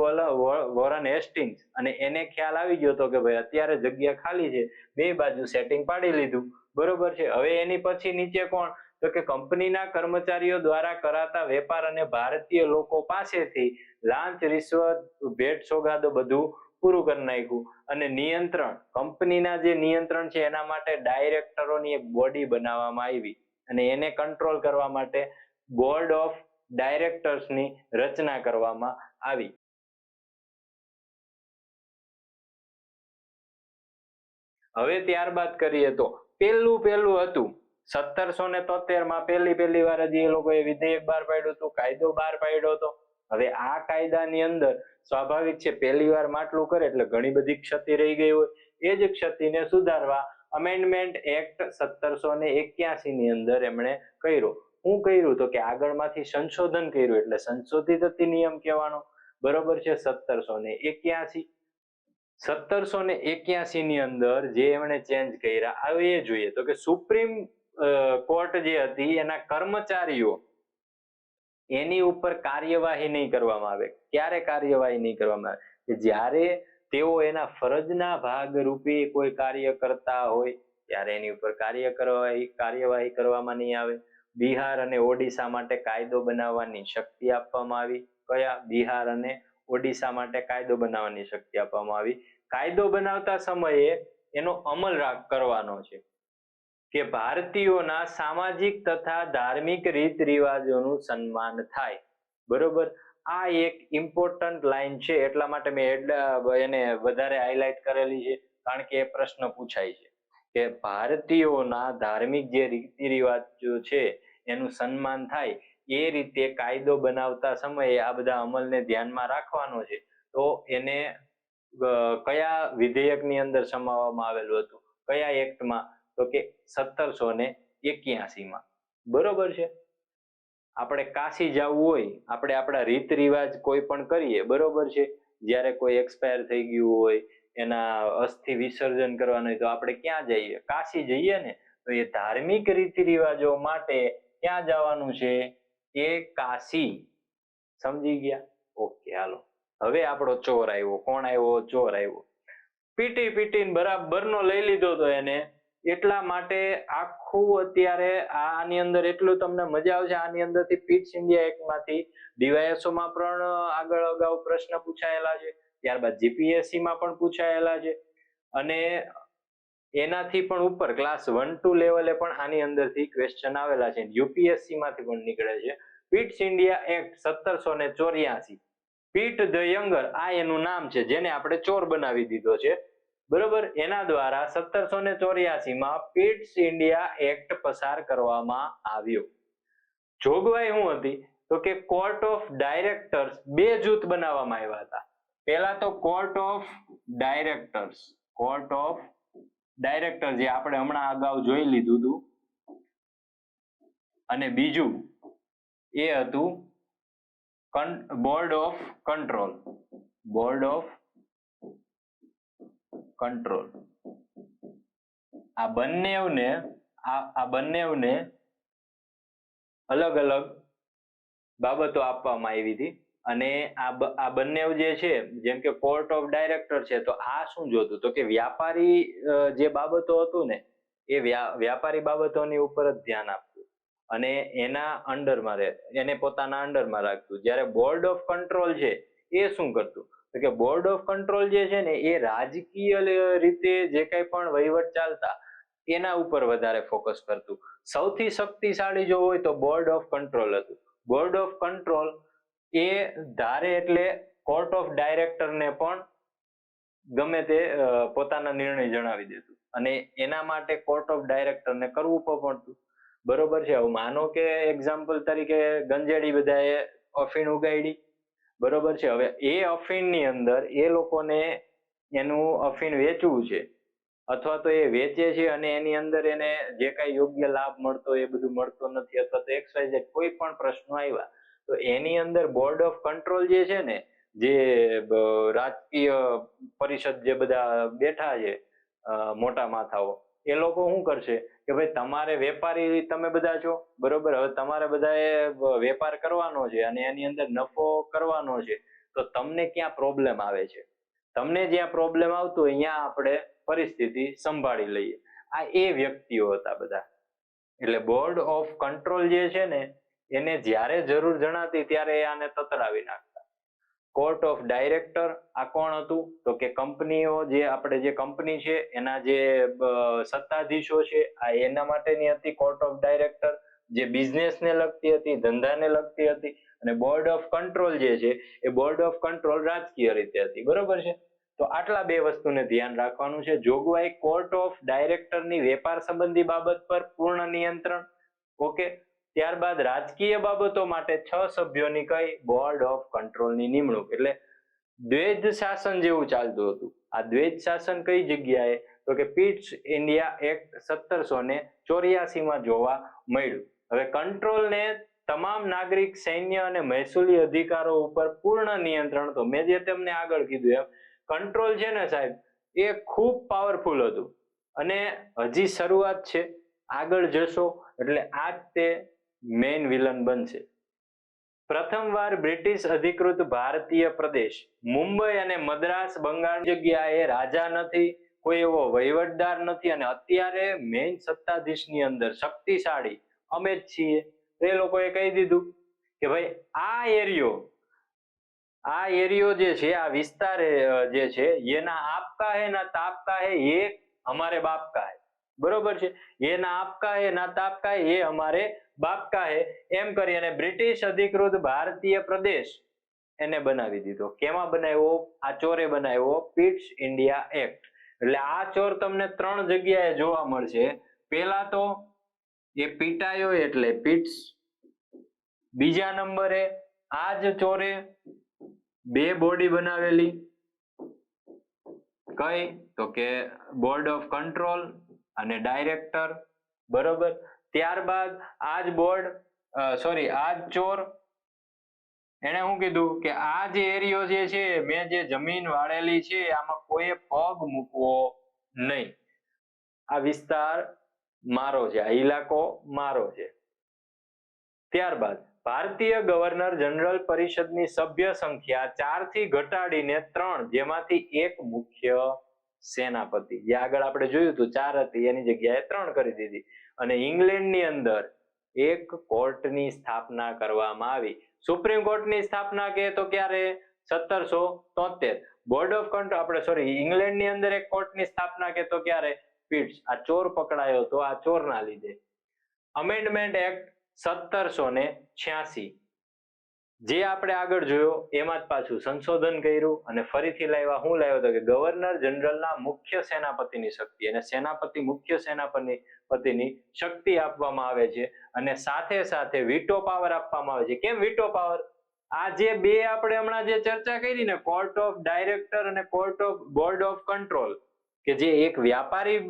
Warren Hastings. અને એને ખ્યાલ આવી ગયો હતો કે ભાઈ અત્યારે જગ્યા ખાલી છે, બે બાજુ સેટિંગ પાડી લીધું, બરોબર છે. હવે એની પછી નીચે કોણ? તો કે કંપનીના કર્મચારીઓ દ્વારા કરાતા વેપાર અને ભારતીય લોકો પાસેથી લાંચ, રિશ્વત, ભેટ સોગાદો બધું પૂરું કરી નાખ્યું. અને નિયંત્રણ, કંપનીના જે નિયંત્રણ છે એના માટે ડાયરેક્ટરોની એક બોડી બનાવવામાં આવી, અને એને કંટ્રોલ કરવા માટે બોર્ડ ઓફ ડાયરેક્ટર્સની રચના કરવામાં આવી. હવે ત્યારબાદ કરીએ તો પહેલું હતું 1773 માં પહેલી વાર હજી એ લોકોએ વિધેયક બહાર પાડ્યું હતું, કાયદો બહાર પાડ્યો હતો. હવે આ કાયદાની અંદર સ્વાભાવિક છે પહેલી વાર માટલું કરે એટલે ઘણી બધી ક્ષતિ રહી ગઈ હોય. એ જ ક્ષતિને સુધારવા અમેન્ડમેન્ટ એક્ટ 1781 ની અંદર એમણે કર્યો. શું કર્યું? તો કે આગળમાંથી સંશોધન કર્યું, એટલે સંશોધિત અધિનિયમ કહેવાનો, બરોબર છે. 1781 ની અંદર જે એમણે ચેન્જ કર્યા આવે એ જોઈએ. તો કે સુપ્રીમ કોર્ટ જે હતી એના કર્મચારીઓ એની ઉપર કાર્યવાહી નહીં કરવામાં આવે. ક્યારે કાર્યવાહી નહીં કરવામાં આવે? કે જ્યારે તેઓ એના ફરજના ભાગ રૂપે કોઈ કાર્ય કરતા હોય ત્યારે એની ઉપર કાર્યવાહી કરવામાં નહીં આવે. બિહાર અને ઓડિશા માટે કાયદો બનાવવાની શક્તિ આપવામાં આવી. કયા? બિહાર અને ઓડિશા માટે કાયદો બનાવવાની શક્તિ આપવામાં આવી. કાયદો બનાવતા સમયે એનો અમલ કરવાનો છે કે ભારતીયોના સામાજિક તથા ધાર્મિક રીત રિવાજોનું સન્માન થાય, બરોબર. આ એક ઇમ્પોર્ટન્ટ લાઈન છે, એટલા માટે મેં એને વધારે હાઇલાઇટ કરેલી છે, કારણ કે એ પ્રશ્ન પૂછાય છે કે ભારતીયોના ધાર્મિક જે રીતિ રિવાજો છે એનું સન્માન થાય એ રીતે કાયદો બનાવતા સમયે આ બધા અમલને ધ્યાનમાં રાખવાનો છે. તો એને કયા વિધેયકની અંદર સમાવવામાં આવેલું હતું? કયા એક્ટમાં? તો કે 1781 માં, બરોબર છે. આપણે કાશી જવું હોય, આપણે આપણા રીત રિવાજ કોઈ પણ કરીએ, બરોબર છે. જ્યારે કોઈ એક્સપાયર થઈ ગયું હોય, એના અસ્થિ વિસર્જન કરવાનું હોય તો આપણે ક્યાં જઈએ? કાશી જઈએ ને. તો એ ધાર્મિક રીતિ રિવાજો માટે ક્યાં જવાનું છે? એ કાશી. સમજી ગયા? ઓકે, હાલો. હવે આપણો ચોર આવ્યો. કોણ આવ્યો? ચોર આવ્યો. પીટીને બરાબરનો લઈ લીધો તો એને, એટલા માટે આખું અત્યારે આની અંદર એટલું તમને મજા આવશે. આની અંદરથી પિટ્સ ઇન્ડિયા એક્ટમાંથી ડીવાયએસઓમાં પણ આગળ અગાઉ પ્રશ્ન પૂછાયેલા છે. ત્યારબાદ જીપીએસસી માં પણ પૂછાયેલા છે, અને એનાથી પણ ઉપર ક્લાસ 1-2 લેવલે પણ આની અંદરથી ક્વેશ્ચન આવેલા છે, યુપીએસસી માંથી પણ નીકળે છે. Pitt's India act 1784, Pitt the younger આ એનું નામ છે, જેને આપણે ચોર બનાવી દીધો છે, બરોબર. એના દ્વારા 1784 માં પિટ્સ ઇન્ડિયા એક્ટ પસાર કરવામાં આવ્યો. જોગવાઈ શું હતી તો કે કોર્ટ ઓફ ડાયરેક્ટર્સ બે જૂથ બનાવવામાં આવ્યા હતા. પહેલા તો કોર્ટ ઓફ ડાયરેક્ટર જે આપણે હમણાં અગાઉ જોઈ લીધું હતું, અને બીજું એ હતું બોર્ડ ઓફ કંટ્રોલ. આ બંનેવને અલગ અલગ બાબતો આપવામાં આવી હતી, અને આ બંને જે છે, જેમ કે કોર્ટ ઓફ ડાયરેક્ટર છે, તો આ શું જોતું તો કે વ્યાપારી જે બાબતો હતું ને એ વ્યાપારી બાબતોની ઉપર જ ધ્યાન આપતું અને એના અંડરમાં એને પોતાના અંડરમાં રાખતું. જ્યારે બોર્ડ ઓફ કંટ્રોલ છે એ શું કરતું તો કે બોર્ડ ઓફ કંટ્રોલ જે છે ને એ રાજકીય રીતે જે કંઈ પણ વહીવટ ચાલતા એના ઉપર વધારે ફોકસ કરતું. સૌથી શક્તિશાળી જો હોય તો બોર્ડ ઓફ કંટ્રોલ હતું. બોર્ડ ઓફ કંટ્રોલ એ ધારે એટલે કોર્ટ ઓફ ડાયરેક્ટરને પણ ગમે તે પોતાના નિર્ણય જણાવી દેતું, અને એના માટે કોર્ટ ઓફ ડાયરેક્ટરને કરવું પડતું, બરોબર છે. હવે માનો કે એક્ઝામ્પલ તરીકે ગંજેડી બધાએ અફીણ ઉગાડી, બરોબર છે. હવે એ અફીણની અંદર એ લોકોને એનું અફીણ વેચવું છે, અથવા તો એ વેચે છે અને એની અંદર એને જે કાંઈ યોગ્ય લાભ મળતો એ બધું મળતો નથી, અથવા તો XYZ કોઈ પણ પ્રશ્નો આવ્યા તો એની અંદર બોર્ડ ઓફ કંટ્રોલ જે છે ને, જે રાજકીય પરિષદ જે બધા બેઠા છે મોટા માથાઓ, એ લોકો શું કરશે કે ભાઈ તમારે વેપારી તમે બધા છો, બરોબર. હવે તમારે બધાએ વેપાર કરવાનો છે અને એની અંદર નફો કરવાનો છે, તો તમને ક્યાં પ્રોબ્લેમ આવે છે, તમને જ્યાં પ્રોબ્લેમ આવતો હોય ત્યાં આપણે પરિસ્થિતિ સંભાળી લઈએ. આ એ વ્યક્તિઓ હતા બધા. એટલે બોર્ડ ઓફ કંટ્રોલ જે છે ને એને જ્યારે જરૂર જણાતી ત્યારે આને તતડાવી નાખતા. કોર્ટ ઓફ ડાયરેક્ટર આ કોણ હતું તો કે કંપનીઓ જે આપણે જે કંપની છે એના જે સત્તાધીશો છે આ એના માટેની હતી કોર્ટ ઓફ ડાયરેક્ટર, જે બિઝનેસને લગતી હતી, ધંધાને લગતી હતી. અને બોર્ડ ઓફ કંટ્રોલ જે છે એ બોર્ડ ઓફ કંટ્રોલ રાજકીય રીતે હતી, બરોબર છે. તો આટલા બે વસ્તુને ધ્યાન રાખવાનું છે. જોગવાઈ કોર્ટ ઓફ ડાયરેક્ટરની વેપાર સંબંધી બાબત પર પૂર્ણ નિયંત્રણ, ઓકે. ત્યારબાદ રાજકીય બાબતો માટે 6 સભ્યોની કઈ બોર્ડ ઓફ કંટ્રોલની નિમણૂક. એટલે દ્વૈધ શાસન જેવું ચાલતું હતું. આ દ્વૈધ શાસન કઈ જગ્યાએ તો કે પિટ્સ ઇન્ડિયા એક્ટ 1784 માં જોવા મળ્યું. હવે કંટ્રોલને તમામ નાગરિક, સૈન્ય અને મહેસૂલી અધિકારો ઉપર પૂર્ણ નિયંત્રણ. તો મેં જે તમને આગળ કીધું એમ કંટ્રોલ છે ને સાહેબ એ ખૂબ પાવરફુલ હતું, અને હજી શરૂઆત છે, આગળ જશો એટલે આ જ તે મેઇન વિલન બનશે. પ્રથમવાર બ્રિટિશ અધિકૃત ભારતીય પ્રદેશ મુંબઈ અને મદ્રાસ બંગાળ જગ્યાએ રાજા નથી, કોઈ એવો વહીવટદાર નથી, અને અત્યારે મેઇન સત્તાધીશની અંદર શક્તિશાળી અમે જ છીએ. એ લોકોએ કહી દીધું કે ભાઈ આ એરિયો જે છે, આ વિસ્તાર જે છે ये ना आपका है ना तापका है ये हमारे बाप का है, બરોબર છે. ये ना आपका है ना तापका है ये हमारे बाप का है એમ કરી અને બ્રિટિશ અધિકૃત ભારતીય પ્રદેશ એને બનાવી દીધો. કેમાં બનાવ્યો? આ ચોરે બનાવ્યો પિટ્સ ઇન્ડિયા એક્ટ. એટલે આ ચોર તમને 3 જગ્યાએ જોવા મળશે. પહેલા તો એ પીટાયો એટલે પિટ્સ, બીજા નંબરે આ જ ચોરે 2 બોડી બનાવેલી, કઈ તો કે બોર્ડ ઓફ કંટ્રોલ અને ડાયરેક્ટર, બરોબર. ત્યારબાદ આ જ ચોર એને શું કીધું કે આ જે એરિયો જે છે, મેં જે જમીન વાળેલી છે આમાં કોઈ પગ મૂકવો નહીં, આ વિસ્તાર મારો છે, આ ઇલાકો મારો છે. ત્યારબાદ ભારતીય ગવર્નર જનરલ પરિષદની સભ્ય સંખ્યા 4 થી ઘટાડીને 3, જેમાંથી એક મુખ્ય સેનાપતિ. જે આગળ આપણે જોયું હતું 4 હતી એની જગ્યાએ 3 કરી દીધી. અને ઇંગ્લેન્ડની અંદર એક કોર્ટની સ્થાપના કરવામાં આવી. સુપ્રીમ કોર્ટની સ્થાપના કે તો ક્યારે 1773. બોર્ડ ઓફ કંટ્રોલ આપણે ઇંગ્લેન્ડની અંદર એક કોર્ટની સ્થાપના કેતો ક્યારે? પીટ્સ. આ ચોર પકડાયો તો આ ચોરના લીધે. અમેન્ડમેન્ટ એક્ટ 1786 જે આપણે આગળ જોયો એમાં જ પાછું સંશોધન કર્યું અને ફરીથી લાવ્યા. હું લાવ્યો તો કે ગવર્નર જનરલના મુખ્ય સેનાપતિની શક્તિ અને મુખ્ય સેનાપતિની શક્તિ આપવામાં આવે છે અને સાથે સાથે વીટો પાવર આપવામાં આવે છે. કેમ વીટો પાવર? આ જે બે આપણે હમણાં જે ચર્ચા કરી ને, કોર્ટ ઓફ ડાયરેક્ટર અને બોર્ડ ઓફ કંટ્રોલ, કે જે એક વ્યાપારી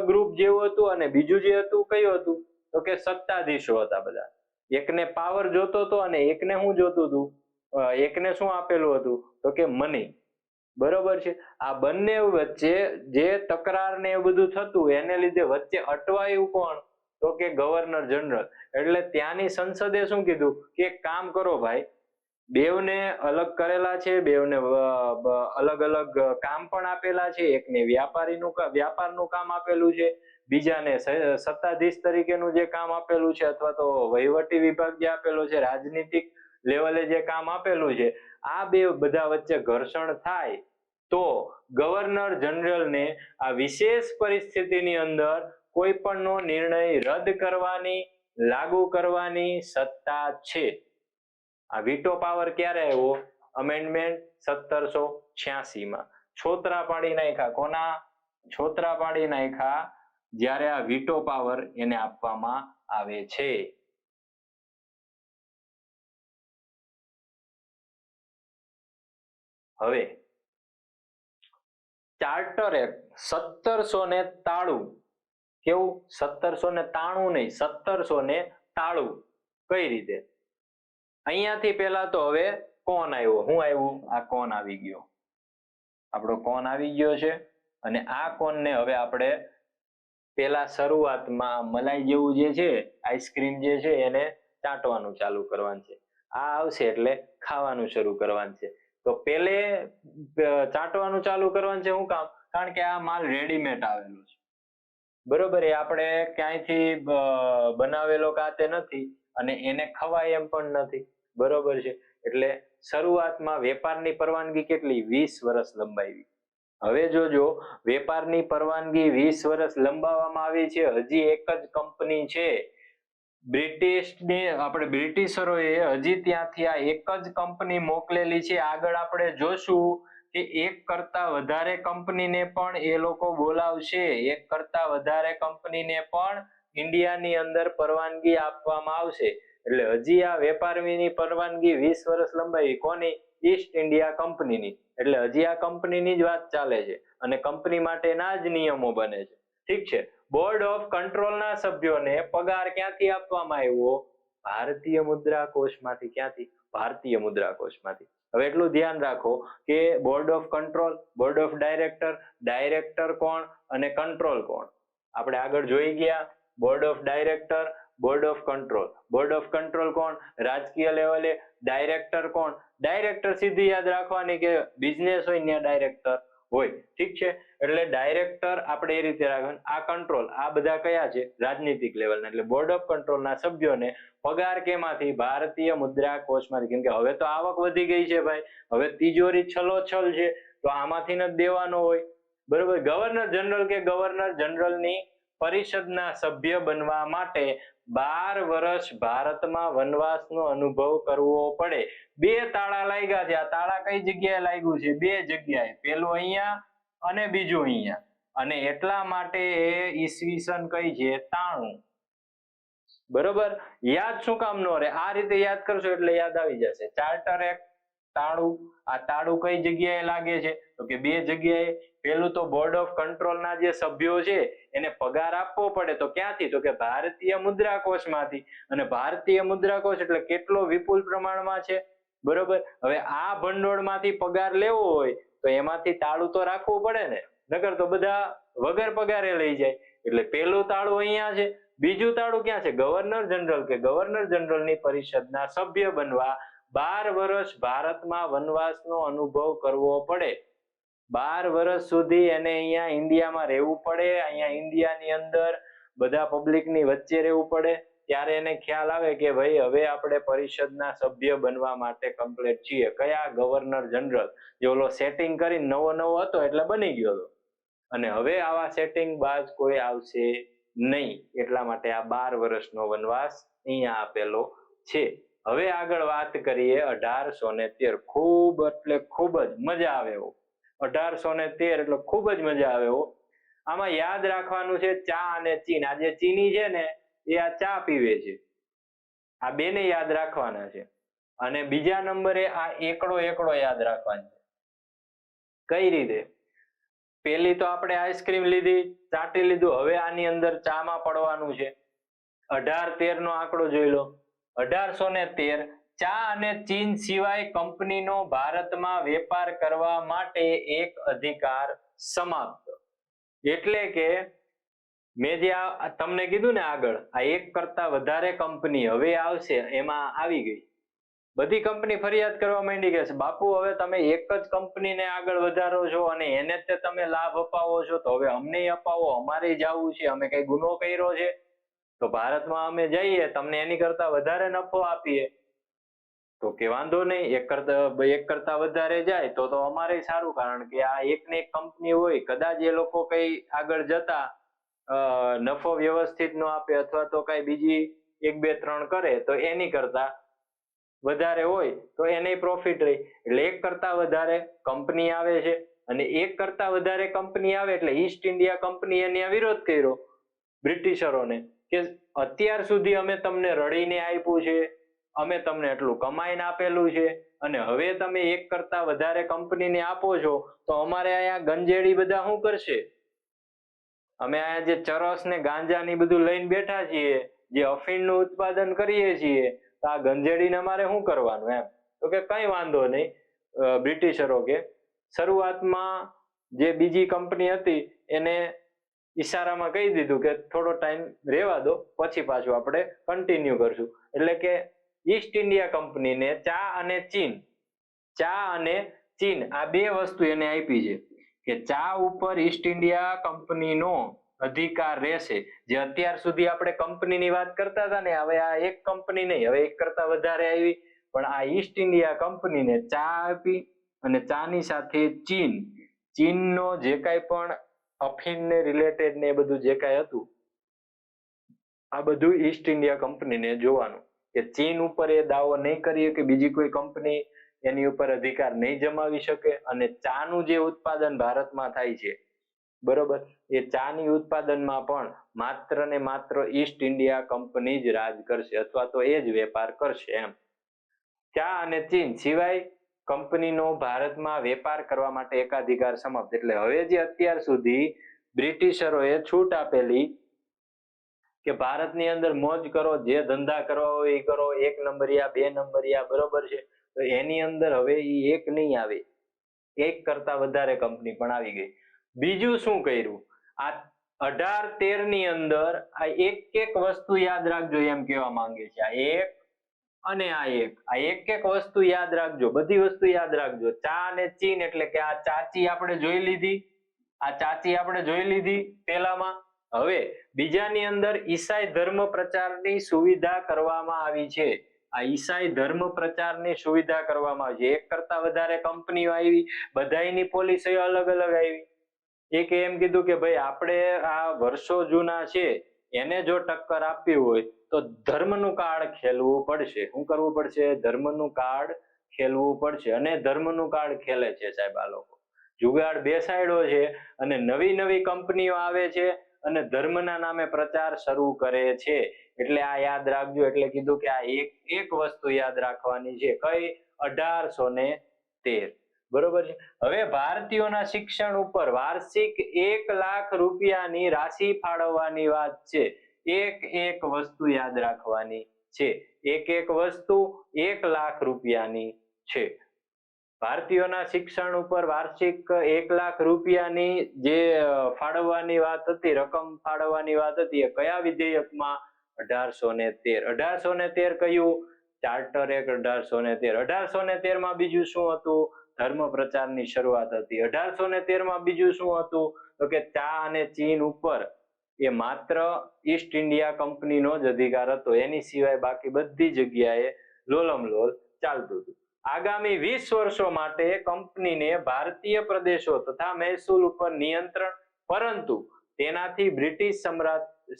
ગ્રુપ જેવું હતું અને બીજું જે હતું કયું હતું? તો કે સત્તાધીશો હતા બધા. એકને પાવર જોતો હતો અને એકને શું જોતું હતું? એકને શું આપેલું હતું? તો કે મની. બરોબર છે. આ બંને વચ્ચે જે તકરાર ને એવું બધું થતું એને લીધે વચ્ચે અટવાયું કોણ? તો કે ગવર્નર જનરલ. એટલે ત્યાંની સંસદે શું કીધું કે એક કામ કરો ભાઈ, બેવને અલગ કરેલા છે, બેવને અલગ અલગ કામ પણ આપેલા છે. એકને વ્યાપારનું કામ આપેલું છે, બીજાને સત્તાધીશ તરીકેનું જે કામ આપેલું છે અથવા તો વહીવટી વિભાગ જે આપેલો છે, રાજનીતિક લેવલે જે કામ આપેલું છે, આ બે બધા વચ્ચે ઘર્ષણ થાય તો ગવર્નર જનરલને આ વિશેષ પરિસ્થિતિની અંદર કોઈ પણનો નિર્ણય રદ કરવાની, લાગુ કરવાની સત્તા છે. આ વીટો પાવર ક્યારે આવ્યો? અમેન્ડમેન્ટ 1786 માં. છોતરા પાડી નાખ્યા. કોના? છોતરા પાડી નાખ્યા જ્યારે આ વીટો પાવર એને આપવામાં આવે છે. હવે ચાર્ટર એક્ટ 1793. કેવું? 1793 નહીં, 1793. કઈ રીતે? અહીંયાથી પેલા તો હવે કોણ આવ્યો? હું આવ્યું? આ કોણ આવી ગયો. આપણો કોણ આવી ગયો છે અને આ કોણને હવે આપણે પેલા શરૂઆતમાં મલાઈ જેવું જે છે, આઈસ્ક્રીમ જે છે એને ચાટવાનું ચાલુ કરવાનું છે. આ આવશે એટલે ખાવાનું શરૂ કરવાનું છે. તો પેલે ચાટવાનું ચાલુ કરવાનું છે. શું કામ? કારણ કે આ માલ રેડીમેડ આવેલો છે. બરોબર. એ આપણે ક્યાંયથી બનાવેલો કાતે નથી અને એને ખવાય એમ પણ નથી. બરોબર છે. એટલે શરૂઆતમાં વેપારની પરવાનગી કેટલી? 20 વર્ષ લંબાવી. હવે જોજો, વેપારની પરવાનગી 20 વર્ષ લંબાવવામાં આવી છે. હજી એક જ કંપની છે બ્રિટિશરોએ હજી ત્યાંથી આ એક જ કંપની મોકલેલી છે. આગળ આપણે જોશું કે એક કરતા વધારે કંપનીને પણ એ લોકો બોલાવશે. એક કરતા વધારે કંપનીને પણ ઇન્ડિયાની અંદર પરવાનગી આપવામાં આવશે. એટલે હજી આ વેપારની પરવાનગી 20 વર્ષ લંબાવી. કોની? ઈસ્ટ ઇન્ડિયા કંપનીની. એટલે હજી આ કંપનીની જ વાત ચાલે છે અને કંપની માટેના જ નિયમો બને છે. ઠીક છે. બોર્ડ ઓફ કંટ્રોલના સભ્યોને પગાર ક્યાંથી આપવામાં આવ્યો? ભારતીય મુદ્રા કોષમાંથી. ક્યાંથી? ભારતીય મુદ્રા કોષમાંથી. હવે એટલું ધ્યાન રાખો કે board of control, board of director, director કોણ અને કંટ્રોલ કોણ? આપણે આગળ જોઈ ગયા. Board of director, board of control. Board of control કોણ? રાજકીય લેવલે. ડાયરેક્ટર કોણ? ડાયરેક્ટર સીધી યાદ રાખવાની કે બિઝનેસ હોય ત્યાં ડાયરેક્ટર હોય. ઠીક છે. એટલે ડાયરેક્ટર આપણે એ રીતે રાખવાનું. આ કંટ્રોલ, આ બધા કયા છે? રાજનીતિક લેવલના. એટલે બોર્ડ ઓફ કંટ્રોલના સભ્યોને પગાર કેમાંથી? ભારતીય મુદ્રા કોષમાંથી. કેમ કે હવે તો આવક વધી ગઈ છે ભાઈ, હવે તિજોરી છલોછલ છે, તો આમાંથી જ દેવાનો હોય. બરોબર. ગવર્નર જનરલ કે ગવર્નર જનરલની પરિષદના સભ્ય બનવા માટે 12 વર્ષ ભારતમાં વનવાસનો અનુભવ કરવો પડે. 2 તાળા લાગ્યા છે. આ તાળા કઈ જગ્યાએ લાગ્યું છે? 2 જગ્યાએ. પેલું અહીંયા અને બીજું અહીંયા. અને એટલા માટે એ ઈસવીસન કઈ છે? 93. બરોબર. યાદ શું કામ નો રહે? આ રીતે યાદ કરશો એટલે યાદ આવી જશે. Charter act 93. આ તાળું કઈ જગ્યાએ લાગે છે? તો કે 2 જગ્યાએ. પેલું તો બોર્ડ ઓફ કંટ્રોલના જે સભ્યો છે એને પગાર આપવો પડે. તો ક્યાંથી? તો કે ભારતીય મુદ્રા કોષમાંથી. અને ભારતીય મુદ્રા કોષ એટલે કેટલો વિપુલ પ્રમાણમાં છે. બરોબર. હવે આ ભંડોળમાંથી પગાર લેવો હોય તો એમાંથી તાળું તો રાખવું પડે ને, નકર તો બધા વગર પગારે લઈ જાય. એટલે પેલું તાળું અહીંયા છે. બીજું તાળું ક્યાં છે? ગવર્નર જનરલ કે ગવર્નર જનરલની પરિષદના સભ્ય બનવા 12 વર્ષ ભારતમાં વનવાસનો અનુભવ કરવો પડે. 12 વર્ષ સુધી એને અહીંયા ઇન્ડિયામાં રહેવું પડે. અહીંયા ઇન્ડિયાની અંદર બધા પબ્લિકની વચ્ચે રહેવું પડે. ત્યારે એને ખ્યાલ આવે કે ભાઈ હવે આપણે પરિષદના સભ્ય બનવા માટે કમ્પ્લીટ છીએ. કયા ગવર્નર જનરલ જે ઓલો સેટિંગ કરીને નવો નવો હતો એટલે બની ગયો હતો, અને હવે આવા સેટિંગ બાદ કોઈ આવશે નહીં, એટલા માટે આ 12 વર્ષનો વનવાસ અહીંયા આપેલો છે. હવે આગળ વાત કરીએ 1813. ખૂબ એટલે ખૂબ જ મજા આવે એવો 1813 એટલે ખૂબ જ મજા આવે એવો. આમાં યાદ રાખવાનું છે ચા અને ચીન. આ જે ચીની છે ને એ આ ચા પીવે છે, આ બેને યાદ રાખવાના છે. અને બીજા નંબરે આ એકડો એકડો યાદ રાખવાનો છે. કઈ રીતે? પેલી તો આપણે આઈસ્ક્રીમ લીધી, ચાટી લીધું, હવે આની અંદર ચામાં પડવાનું છે. 1813 નો આંકડો જોઈ લો. 1813 ચા અને ચીન સિવાય કંપનીનો ભારતમાં વેપાર કરવા માટે એક અધિકાર સમાપ્ત. એટલે કે મેં જે તમને કીધું ને આગળ, આ એક કરતા વધારે કંપની હવે આવશે એમાં આવી ગઈ. બધી કંપની ફરિયાદ કરવા માંડી કે બાપુ હવે તમે એક જ કંપનીને આગળ વધારો છો અને એને જ તમે લાભ અપાવો છો, તો હવે અમને અપાવો, અમારે જવું છે, અમે કઈ ગુનો કર્યો છે તો ભારતમાં અમે જઈએ તમને એની કરતા વધારે નફો આપીએ. તો કે વાંધો નહીં, એક કરતા વધારે જાય તો અમારે સારું, કારણ કે આ એક ને એક કંપની હોય, કદાચ એ લોકો કઈ આગળ જતા નફો વ્યવસ્થિત નો આપે અથવા તો કઈ બીજી 1 2 3 કરે તો એની કરતા વધારે હોય તો એને પ્રોફિટ રહી. એટલે એક કરતા વધારે કંપની આવે છે, અને એક કરતા વધારે કંપની આવે એટલે ઈસ્ટ ઇન્ડિયા કંપની એની વિરોધ કર્યો બ્રિટિશરોને કે અત્યાર સુધી અમે તમને રડીને આપ્યું છે, અમે તમને એટલું કમાઈને આપેલું છે, અને હવે તમે એક કરતા વધારે કંપનીને આપો છો તો અમારે અહીંયા ગંજેડી બધા શું કરશે? અમે અહીંયા જે ચરસ ને ગાંજા ની બધું લઈને બેઠા છીએ, જે અફીણનું ઉત્પાદન કરીએ છીએ, તો આ ગંજેડીને અમારે શું કરવાનું એમ. તો કે કઈ વાંધો નહીં. બ્રિટિશરો કે શરૂઆતમાં જે બીજી કંપની હતી એને ઈશારામાં કહી દીધું કે થોડો ટાઈમ રહેવા દો, પછી પાછું આપણે કન્ટિન્યુ કરશું. એટલે કે ઈસ્ટ ઇન્ડિયા કંપનીને ચા અને ચીન આ બે વસ્તુ એને આપી છે કે ચા ઉપર ઈસ્ટ ઇન્ડિયા કંપનીનો અધિકાર રહેશે. જે અત્યાર સુધી આપણે કંપનીની વાત કરતા હતા ને, હવે આ એક કંપની નહીં, હવે એક કરતા વધારે આવી, પણ આ ઈસ્ટ ઇન્ડિયા કંપનીને ચા આપી, અને ચાની સાથે ચીનનો જે કાંઈ પણ અફીણને રિલેટેડ ને એ બધું જે કાંઈ હતું, આ બધું ઈસ્ટ ઇન્ડિયા કંપનીને જોવાનું કે ચીન ઉપર એ દાવો નહીં કરીએ કે બીજી કોઈ કંપની એની ઉપર અધિકાર નહીં જમાવી શકે. અને ચાનું જે ઉત્પાદન ભારતમાં થાય છે, બરોબર, એ ચાની ઉત્પાદનમાં પણ માત્ર ને માત્ર ઈસ્ટ ઇન્ડિયા કંપની જ રાજ કરશે અથવા તો એ જ વેપાર કરશે એમ. ચા અને ચીન સિવાય કંપનીનો ભારતમાં વેપાર કરવા માટે એકાધિકાર સમાપ્ત. એટલે હવે જે અત્યાર સુધી બ્રિટિશરોએ છૂટ આપેલી કે ભારતની અંદર મોજ કરો, જે ધંધા કરવા હોય એ કરો, 1 નંબરિયા 2 નંબરિયા, બરોબર છે, તો એની અંદર હવે એ એક નહીં આવે, એક કરતા વધારે કંપની પણ આવી ગઈ. બીજું શું કર્યું? આ 1813 ની અંદર આ એક વસ્તુ યાદ રાખજો એમ કહેવા માંગે છે. આ એક અને આ એક વસ્તુ યાદ રાખજો, બધી વસ્તુ યાદ રાખજો. ચા અને ચીન એટલે કે આ ચાચી આપણે જોઈ લીધી પેલામાં. હવે બીજાની અંદર ઈસાઈ ધર્મ પ્રચારની સુવિધા કરવામાં આવી છે. આ ઈસાઈ ધર્મ પ્રચારની સુવિધા કરવામાં આવી છે. એક કરતા વધારે કંપનીઓ આવી, બધાયની પોલિસીઓ અલગ અલગ આવી. એક એમ કીધું કે ભાઈ આપણે આ વર્ષો જૂના છે એને જો ટક્કર આપવી હોય તો ધર્મનું કાર્ડ ખેલવું પડશે. શું કરવું પડશે? ધર્મનું કાર્ડ ખેલવું પડશે. અને ધર્મનું કાર્ડ ખેલે છે સાહેબ આ લોકો. જુગાડ બેસાડ્યો છે અને નવી નવી કંપનીઓ આવે છે અને ધર્મના નામે પ્રચાર શરૂ કરે છે. એટલે આ યાદ રાખજો. એટલે કીધું કે આ એક વસ્તુ યાદ રાખવાની છે. કઈ? 1813. બરોબર છે. હવે ભારતીયોના શિક્ષણ ઉપર વાર્ષિક 1 લાખ રૂપિયાની રાશિ ફાળવવાની વાત છે. એક વસ્તુ યાદ રાખવાની છે. એક વસ્તુ 1 લાખ રૂપિયાની છે. ભારતીયોના શિક્ષણ ઉપર વાર્ષિક 1 લાખ રૂપિયાની જે ફાળવવાની વાત હતી, રકમ ફાળવવાની વાત હતી, એ કયા વિધેયકમાં? 1813 કયું? Charter act 1813. 1813 માં બીજું શું હતું? ધર્મ પ્રચારની શરૂઆત હતી. 1813 માં બીજું શું હતું? તો કે ચા અને ચીન ઉપર એ માત્ર ઈસ્ટ ઇન્ડિયા કંપનીનો જ અધિકાર હતો, એની સિવાય બાકી બધી જગ્યાએ લોલમલોલ ચાલતું હતું. આગામી 20 વર્ષો માટે કંપનીને ભારતીય પ્રદેશો તથા મહેસૂલ ઉપર નિયંત્રણ, પરંતુ તેનાથી બ્રિટિશ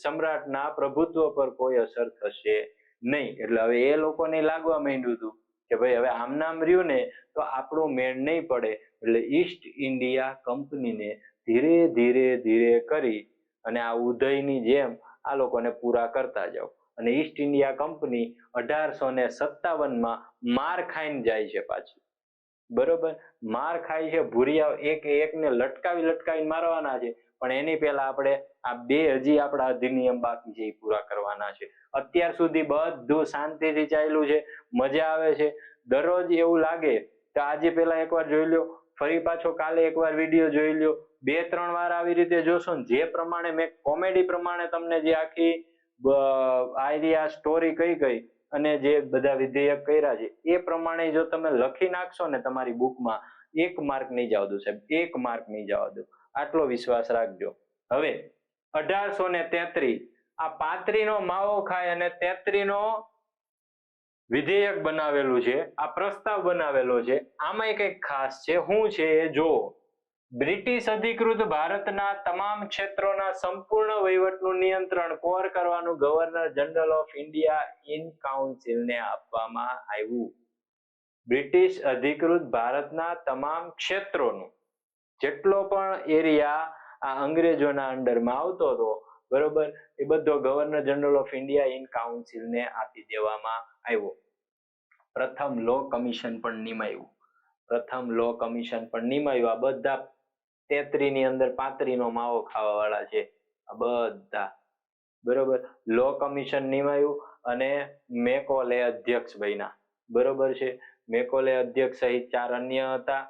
સમ્રાટના પ્રભુત્વ પર કોઈ અસર થશે નહીં. એટલે હવે એ લોકોને લાગવા માંડ્યું હતું કે ભાઈ હવે આમ નામ રહ્યું ને તો આપણું મેળ નહીં પડે, એટલે ઈસ્ટ ઇન્ડિયા કંપનીને ધીરે ધીરે ધીરે કરી અને આ ઉદયની જેમ આ લોકોને પૂરા કરતા જાઓ. અને ઈસ્ટ ઇન્ડિયા કંપની 1857માં માર ખાઈને જાય છે પાછી. બરોબર, માર ખાય છે, ભૂરિયા એક એકને લટકાવીને મારવાના છે, પણ એની પહેલા આપણે આ બે હજી આપણા અધિનિયમ બાકી છે એ પૂરા કરવાના છે. અત્યાર સુધી બધું શાંતિથી ચાલ્યું છે, મજા આવે છે. દરરોજ એવું લાગે કે આજે પેલા એકવાર જોઈ લો, ફરી પાછો કાલે એકવાર વિડીયો જોઈ લો, 2-3 વાર આવી રીતે જોશો ને જે પ્રમાણે મેં કોમેડી પ્રમાણે તમને જે આખી આઈડિયા સ્ટોરી કઈ અને જે બધા વિધેયક કર્યા છે એ પ્રમાણે જો તમે લખી નાખશો ને તમારી બુકમાં, 1 માર્ક નહીં જવા દો સાહેબ, 1 માર્ક નહીં જવા દો, આટલો વિશ્વાસ રાખજો. હવે 1833 આ 35 નો માવો ખાય અને 33 નો વિધેયક બનાવેલું છે, આ પ્રસ્તાવ બનાવેલો છે. આમાં કંઈક ખાસ છે, શું છે એ જો. બ્રિટિશ અધિકૃત ભારતના તમામ ક્ષેત્રોના સંપૂર્ણ વહીવટનું નિયંત્રણ કોર કરવાનું governor general of India in કાઉન્સિલને આપવામાં આવ્યું. બ્રિટિશ અધિકૃત ભારતના તમામ ક્ષેત્રોનું જેટલો પણ એરિયા આ અંગ્રેજોના અંડરમાં આવતો હતો, બરોબર, એ બધો governor general of India in કાઉન્સિલને આપી દેવામાં આવ્યો. પ્રથમ લો કમિશન પણ નિમાયું. આ બધા 33 ની અંદર 35 નો માવો ખાવા વાળા છે આ બધા, બરોબર. લો કમિશન નિમાયું અને મેકોલે અધ્યક્ષ બન્યા, બરોબર છે. મેકોલે અધ્યક્ષ સહિત 4 અન્ય હતા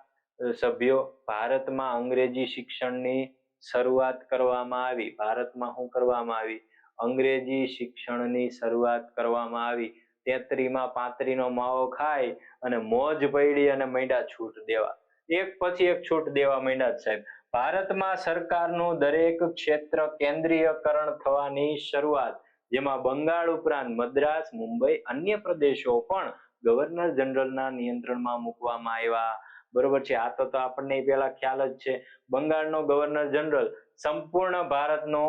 સભ્યો. ભારતમાં અંગ્રેજી શિક્ષણની શરૂઆત કરવામાં આવી. અંગ્રેજી શિક્ષણની શરૂઆત કરવામાં આવી. 33માં 35 નો માવો ખાય અને મોજ પડી અને માંડ્યા છૂટ દેવા, એક પછી એક છૂટ દેવા માંડ્યા સાહેબ. ભારતમાં સરકારનું દરેક ક્ષેત્ર કેન્દ્રીયકરણ થવાની શરૂઆત, જેમાં બંગાળ ઉપરાંત મદ્રાસ, મુંબઈ, અન્ય પ્રદેશો પણ ગવર્નર જનરલના નિયંત્રણમાં મૂકવામાં આવ્યા, બરોબર છે. આ તો આપણને પહેલા ખ્યાલ જ છે. બંગાળનો ગવર્નર જનરલ સંપૂર્ણ ભારતનો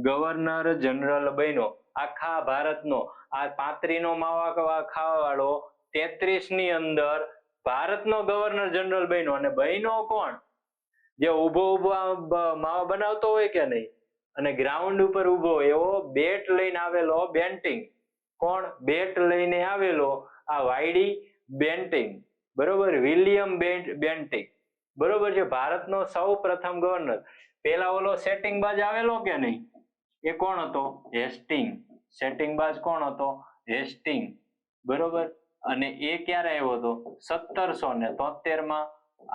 ગવર્નર જનરલ બન્યો, આખા ભારતનો. આ 35 નો માવા ખાવા વાળો 33 ની અંદર ભારતનો ગવર્નર જનરલ બન્યો. અને બન્યો કોણ? જે ઉભો માવા બનાવતો હોય કે નહીં અને ગ્રાઉન્ડ ઉપર ઉભો એવો બેટ લઈને આવેલો બેન્ટિંગ. કોણ? બેટ લઈને આવેલો આ વાયડી બેન્ટિંગ, બરોબર, વિલિયમ બેન્ટિંગ, બરોબર છે. ભારતનો સૌ પ્રથમ ગવર્નર. પેલા ઓલો સેટિંગ બાજ આવેલો કે નહીં, એ કોણ હતો? હેસ્ટિંગ. સેટિંગ બાજ કોણ હતો? હેસ્ટિંગ, બરોબર. અને એ ક્યારે આવ્યો હતો? 1773માં.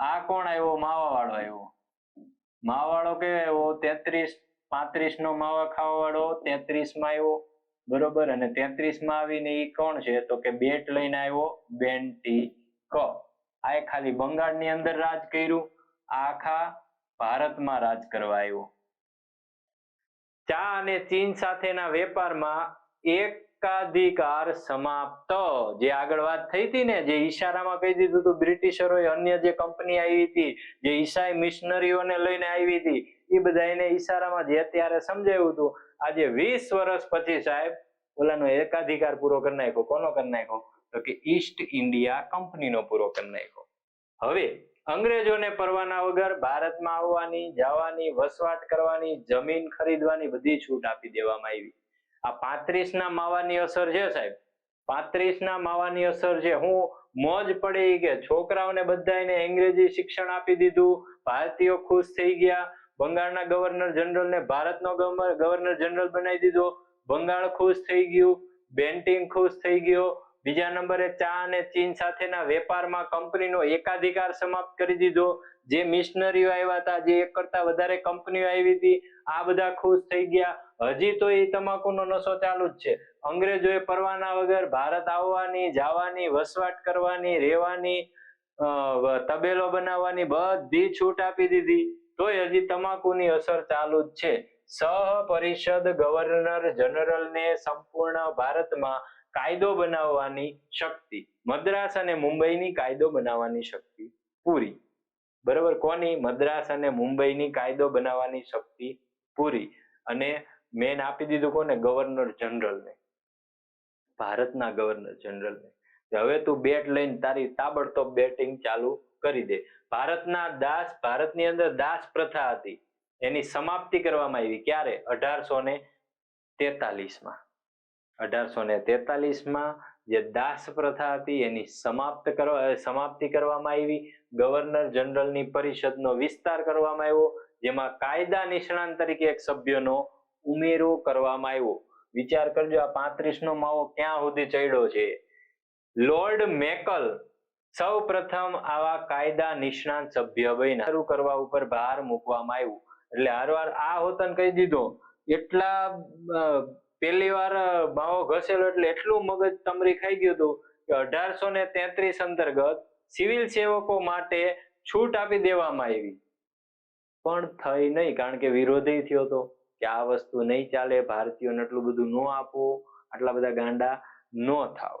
આ કોણ આવ્યો? માવાવાળો આવ્યો. માવાવાળો કે આવ્યો? 35 નો માવા ખાવા વાળો 33માં આવ્યો, બરોબર. અને 33માં આવીને એ કોણ છે? તો કે બેટ લઈને આવ્યો બેન્ટિક. આ ખાલી બંગાળની અંદર રાજ કર્યું, આખા ભારતમાં રાજ કરવા આવ્યો. ચા અને ચીન સાથેના વેપારમાં એકાધિકાર સમાપ્ત. જે આગળ વાત થઈ હતી ને, જે ઈશારામાં કહી દીધું હતું બ્રિટિશરોએ, અન્ય જે કંપની આવી હતી, જે ઈસાઈ મિશનરીઓને લઈને આવી હતી, એ બધા એને ઈશારામાં જે અત્યારે સમજાવ્યું હતું. આજે 20 વર્ષ પછી સાહેબ ઓલાનો એકાધિકાર પૂરો કરી નાખ્યો. કોનો કરી નાખ્યો? તો કે ઈસ્ટ ઇન્ડિયા કંપનીનો પૂરો કરી નાખ્યો. હવે અંગ્રેજોને પરવાના વગર ભારતમાં આવવાની, જવાની, વસવાટ કરવાની, જમીન ખરીદવાની બધી છૂટ આપી દેવામાં આવી. આ 35 ના માવાની અસર છે સાહેબ, 35 ના માવાની અસર છે. હું મોજ પડી કે છોકરાઓને બધાને અંગ્રેજી શિક્ષણ આપી દીધું, ભારતીયો ખુશ થઈ ગયા. બંગાળના ગવર્નર જનરલને ભારતનો ગવર્નર જનરલ બનાવી દીધો, બંગાળ ખુશ થઈ ગયું, બેન્ટિંગ ખુશ થઈ ગયો. બીજા નંબરે ચા અને ચીન સાથેના વેપારમાં કંપનીનો એકાધિકાર સમાપ્ત કરી દીધો. જે મિશનરીઓ આવ્યા હતા, જે એક કરતા વધારે કંપનીઓ આવી હતી, આ બધા ખુશ થઈ ગયા. હજી તો એ તમાકુનો નશો ચાલુ જ છે. અંગ્રેજોએ પરવાના વગર ભારત આવવાની, જવાની, વસવાટ કરવાની, રહેવાની, તબેલો બનાવવાની બધી છૂટ આપી દીધી, તોય હજી તમાકુની અસર ચાલુ જ છે. સહ પરિષદ ગવર્નર જનરલને સંપૂર્ણ ભારતમાં કાયદો બનાવવાની શક્તિ. મદ્રાસ અને મુંબઈની કાયદો બનાવવાની શક્તિ પૂરી. બરોબર, કોની? મદ્રાસ અને મુંબઈની કાયદો બનાવવાની શક્તિ પૂરી. અને મેન આપી દીધું કોને? ગવર્નર જનરલને, ભારતના ગવર્નર જનરલને. હવે તું બેટ લઈને તારી તાબડતોબ બેટિંગ ચાલુ કરી દે. ભારતની અંદર દાસ પ્રથા હતી, એની સમાપ્તિ કરવામાં આવી. ક્યારે? 1843માં. 1843માં જે દાસ પ્રથા હતી એની સમાપ્તિ કરવામાં આવી. ગવર્નર જનરલની પરિષદનો વિસ્તાર કરવામાં આવ્યો, જેમાં કાયદા નિષ્ણાંત તરીકે એક સભ્યનો ઉમેરો કરવામાં આવ્યો. વિચાર કરજો, આ 35નો માવો ક્યાં સુધી ચડ્યો છે. લોર્ડ મેકલ સૌ પ્રથમ આવા કાયદા નિષ્ણાંત સભ્ય બન્યા. શરૂ કરવા ઉપર ભાર મૂકવામાં આવ્યો. એટલે હારવાર આ હોતન કહી દીધો, એટલા પહેલી વાર માવો ઘસેલો એટલે એટલું મગજ તમરી ખાઈ ગયું હતું કે 1833 અંતર્ગત સિવિલ સેવકો માટે છૂટ આપી દેવામાં આવી. પણ થઈ નહીં, કારણ કે વિરોધી થયો હતો કે આ વસ્તુ નહીં ચાલે, ભારતીયોને એટલું બધું ન આપો, આટલા બધા ગાંડા ન થાવ.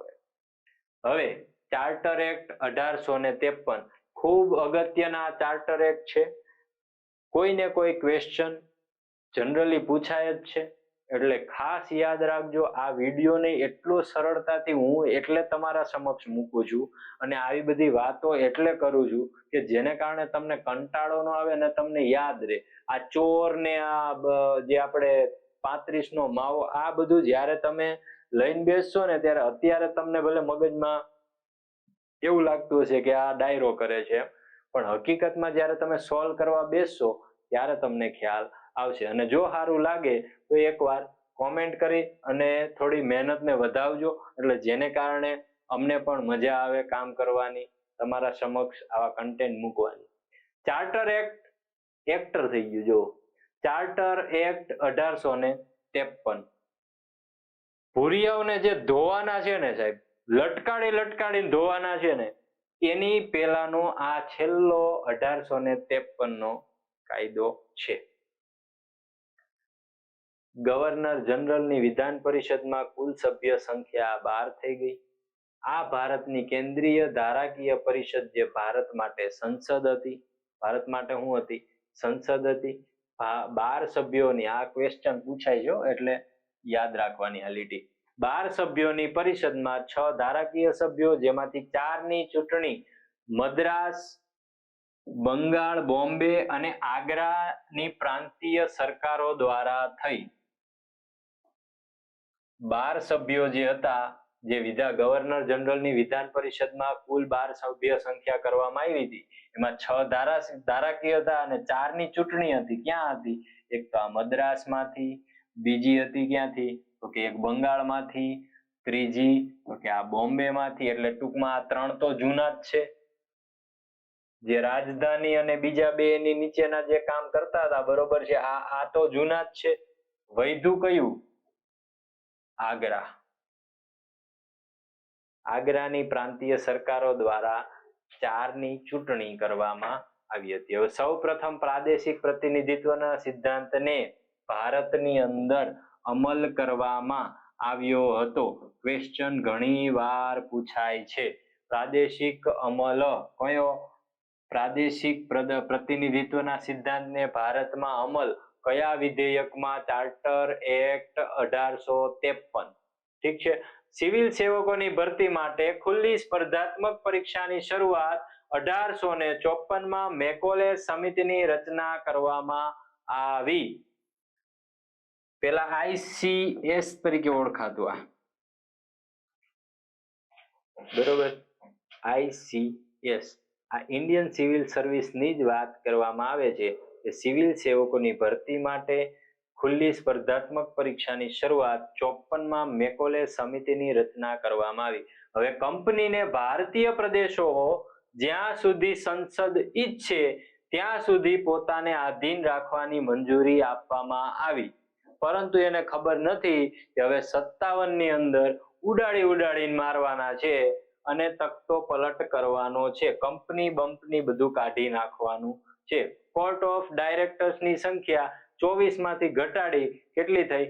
હવે ચાર્ટર એક્ટ 1853 ખૂબ અગત્યના ચાર્ટર એક્ટ છે. કોઈને કોઈ ક્વેશ્ચન જનરલી પૂછાય જ છે, એટલે ખાસ યાદ રાખજો. આ વિડીયોને એટલો સરળતાથી હું એટલે તમારા સમક્ષ મૂકું છું અને આવી બધી વાતો એટલે કરું છું કે જેને કારણે તમને કંટાળો ન આવે અને તમને યાદ રહે. આ ચોર ને આ જે આપણે 35નો માવો, આ બધું જ્યારે તમે લઈને બેસશો ને ત્યારે અત્યારે તમને ભલે મગજમાં એવું લાગતું હશે કે આ ડાયરો કરે છે, પણ હકીકતમાં જ્યારે તમે સોલ્વ કરવા બેસશો ત્યારે તમને ખ્યાલ આવશે. અને જો સારું લાગે તો એકવાર કોમેન્ટ કરી અને થોડી મહેનતને વધાવજો, એટલે જેને કારણે અમને પણ મજા આવે કામ કરવાની, તમારા સમક્ષ આવા કન્ટેન્ટ મૂકવાની. ચાર્ટર એક્ટર થઈ ગયું. જો ચાર્ટર એક્ટ 1853 ભૂરિયાઓને જે ધોવાના છે ને સાહેબ, લટકાડીને ધોવાના છે ને, એની પહેલાનો આ છેલ્લો 1853નો કાયદો છે. ગવર્નર જનરલની વિધાન પરિષદમાં કુલ સભ્ય સંખ્યા 12 થઈ ગઈ. આ ભારતની કેન્દ્રીય ધારાકીય પરિષદ જે ભારત માટે સંસદ હતી. ભારત માટે શું હતી? સંસદ હતી. 12 સભ્યોની, આ ક્વેશ્ચન પૂછાય છે એટલે યાદ રાખવાની આ લીટી. 12 સભ્યોની પરિષદમાં 6 ધારાકીય સભ્યો, જેમાંથી 4ની ચૂંટણી મદ્રાસ, બંગાળ, બોમ્બે અને આગ્રાની પ્રાંતીય સરકારો દ્વારા થઈ. 12 સભ્યો જે હતા, જે ગવર્નર જનરલની વિધાન પરિષદમાં કુલ 12 સભ્ય સંખ્યા કરવામાં આવી હતી, એમાં 6 ધારાકીય હતા અને 4ની ચૂંટણી હતી. ક્યાં હતી? એક તો આ મદ્રાસમાંથી, બીજી હતી ક્યાંથી? તો કે એક બંગાળમાંથી, ત્રીજી તો કે આ બોમ્બેમાંથી. એટલે ટૂંકમાં આ 3 તો જૂના જ છે, જે રાજધાની અને બીજા બે એની નીચેના જે કામ કરતા હતા, બરોબર છે, આ તો જૂના જ છે. વૈધું કયું? આગ્રા. આગ્રાની પ્રાંતીય સરકારો દ્વારા 4ની ચૂંટણી કરવામાં આવી હતી. હવે સૌ પ્રથમ પ્રાદેશિક પ્રતિનિધિત્વના સિદ્ધાંતને ભારતની અંદર અમલ કરવામાં આવ્યો હતો. ક્વેશ્ચન ઘણી વાર પૂછાય છે. પ્રાદેશિક અમલ કયો? પ્રાદેશિક પ્રતિનિધિત્વના સિદ્ધાંતને ભારતમાં અમલ કયા વિધેયકમાં? Charter act 1853. ઠીક છે. સિવિલ સેવકોની ભરતી માટે ખુલ્લી સ્પર્ધાત્મક પરીક્ષાની શરૂઆત 1854માં મેકોલે સમિતિની રચના કરવામાં આવી. પેલા ICS તરીકે ઓળખાતું આ, બરોબર, ICS. આ ઇન્ડિયન સિવિલ સર્વિસની જ વાત કરવામાં આવે છે કે સિવિલ સેવકોની ભરતી માટે ખુલ્લી સ્પર્ધાત્મક પરીક્ષાની શરૂઆત 54માં મેકોલે સમિતિની રચના કરવામાં આવી. હવે કંપનીને ભારતીય પ્રદેશો જ્યાં સુધી સંસદ ઈચ્છે ત્યાં સુધી પોતાને આધીન રાખવાની મંજૂરી આપવામાં આવી. પરંતુ એને ખબર નથી કે હવે 57ની અંદર ઉડાડીને મારવાના છે અને તખતો પલટ કરવાનો છે. કંપની બંપની બધું કાઢી નાખવાનું છે. કોર્ટ ઓફ ડાયરેક્ટર્સની સંખ્યા 24 માંથી ઘટાડી કેટલી થઈ?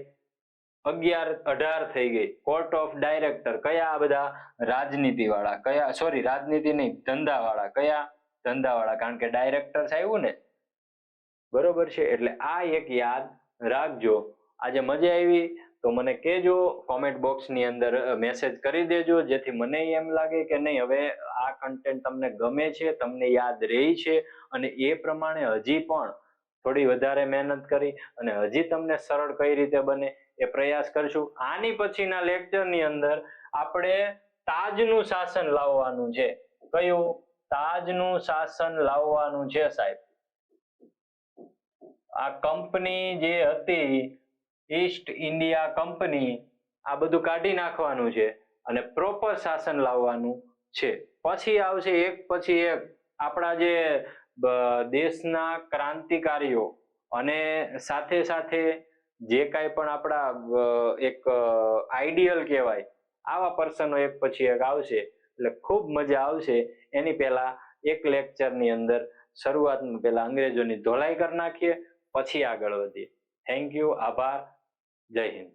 11 18 થઈ ગઈ. કોર્ટ ઓફ ડાયરેક્ટર કયા? આ બધા રાજનીતિ વાળા. કયા? સોરી, રાજનીતિ નહીં, ધંધા વાળા. કયા? ધંધા વાળા, કારણ કે ડાયરેક્ટર્સ આવ્યું ને, બરોબર છે. એટલે આ એક યાદ રાખજો. આજે મજા આવી તો મને કહેજો, કોમેન્ટ બોક્સની અંદર મેસેજ કરી દેજો, જેથી મને એમ લાગે કે નહીં, હવે આ કન્ટેન્ટ તમને ગમે છે, તમને યાદ રહી છે, અને એ પ્રમાણે હજી પણ થોડી વધારે મહેનત કરી અને હજી તમને સરળ કઈ રીતે બને એ પ્રયાસ કરશું. આની પછીના લેક્ચરની અંદર આપણે તાજનું શાસન લાવવાનું છે. કયું? તાજનું શાસન લાવવાનું છે સાહેબ. આ કંપની જે હતી ઈસ્ટ ઇન્ડિયા કંપની, આ બધું કાઢી નાખવાનું છે અને પ્રોપર શાસન લાવવાનું છે. પછી આવશે એક પછી એક આપણા જે દેશના ક્રાંતિકારીઓ અને સાથે સાથે જે કાંઈ પણ આપણા એક આઈડિયલ કહેવાય, આવા પર્સનો એક પછી એક આવશે. એટલે ખૂબ મજા આવશે. એની પહેલા એક લેક્ચરની અંદર શરૂઆતમાં પહેલા અંગ્રેજોની ધોલાઈ કરી નાખીએ, પછી આગળ વધીએ. થેન્ક યુ, આભાર, જય હિન્દ.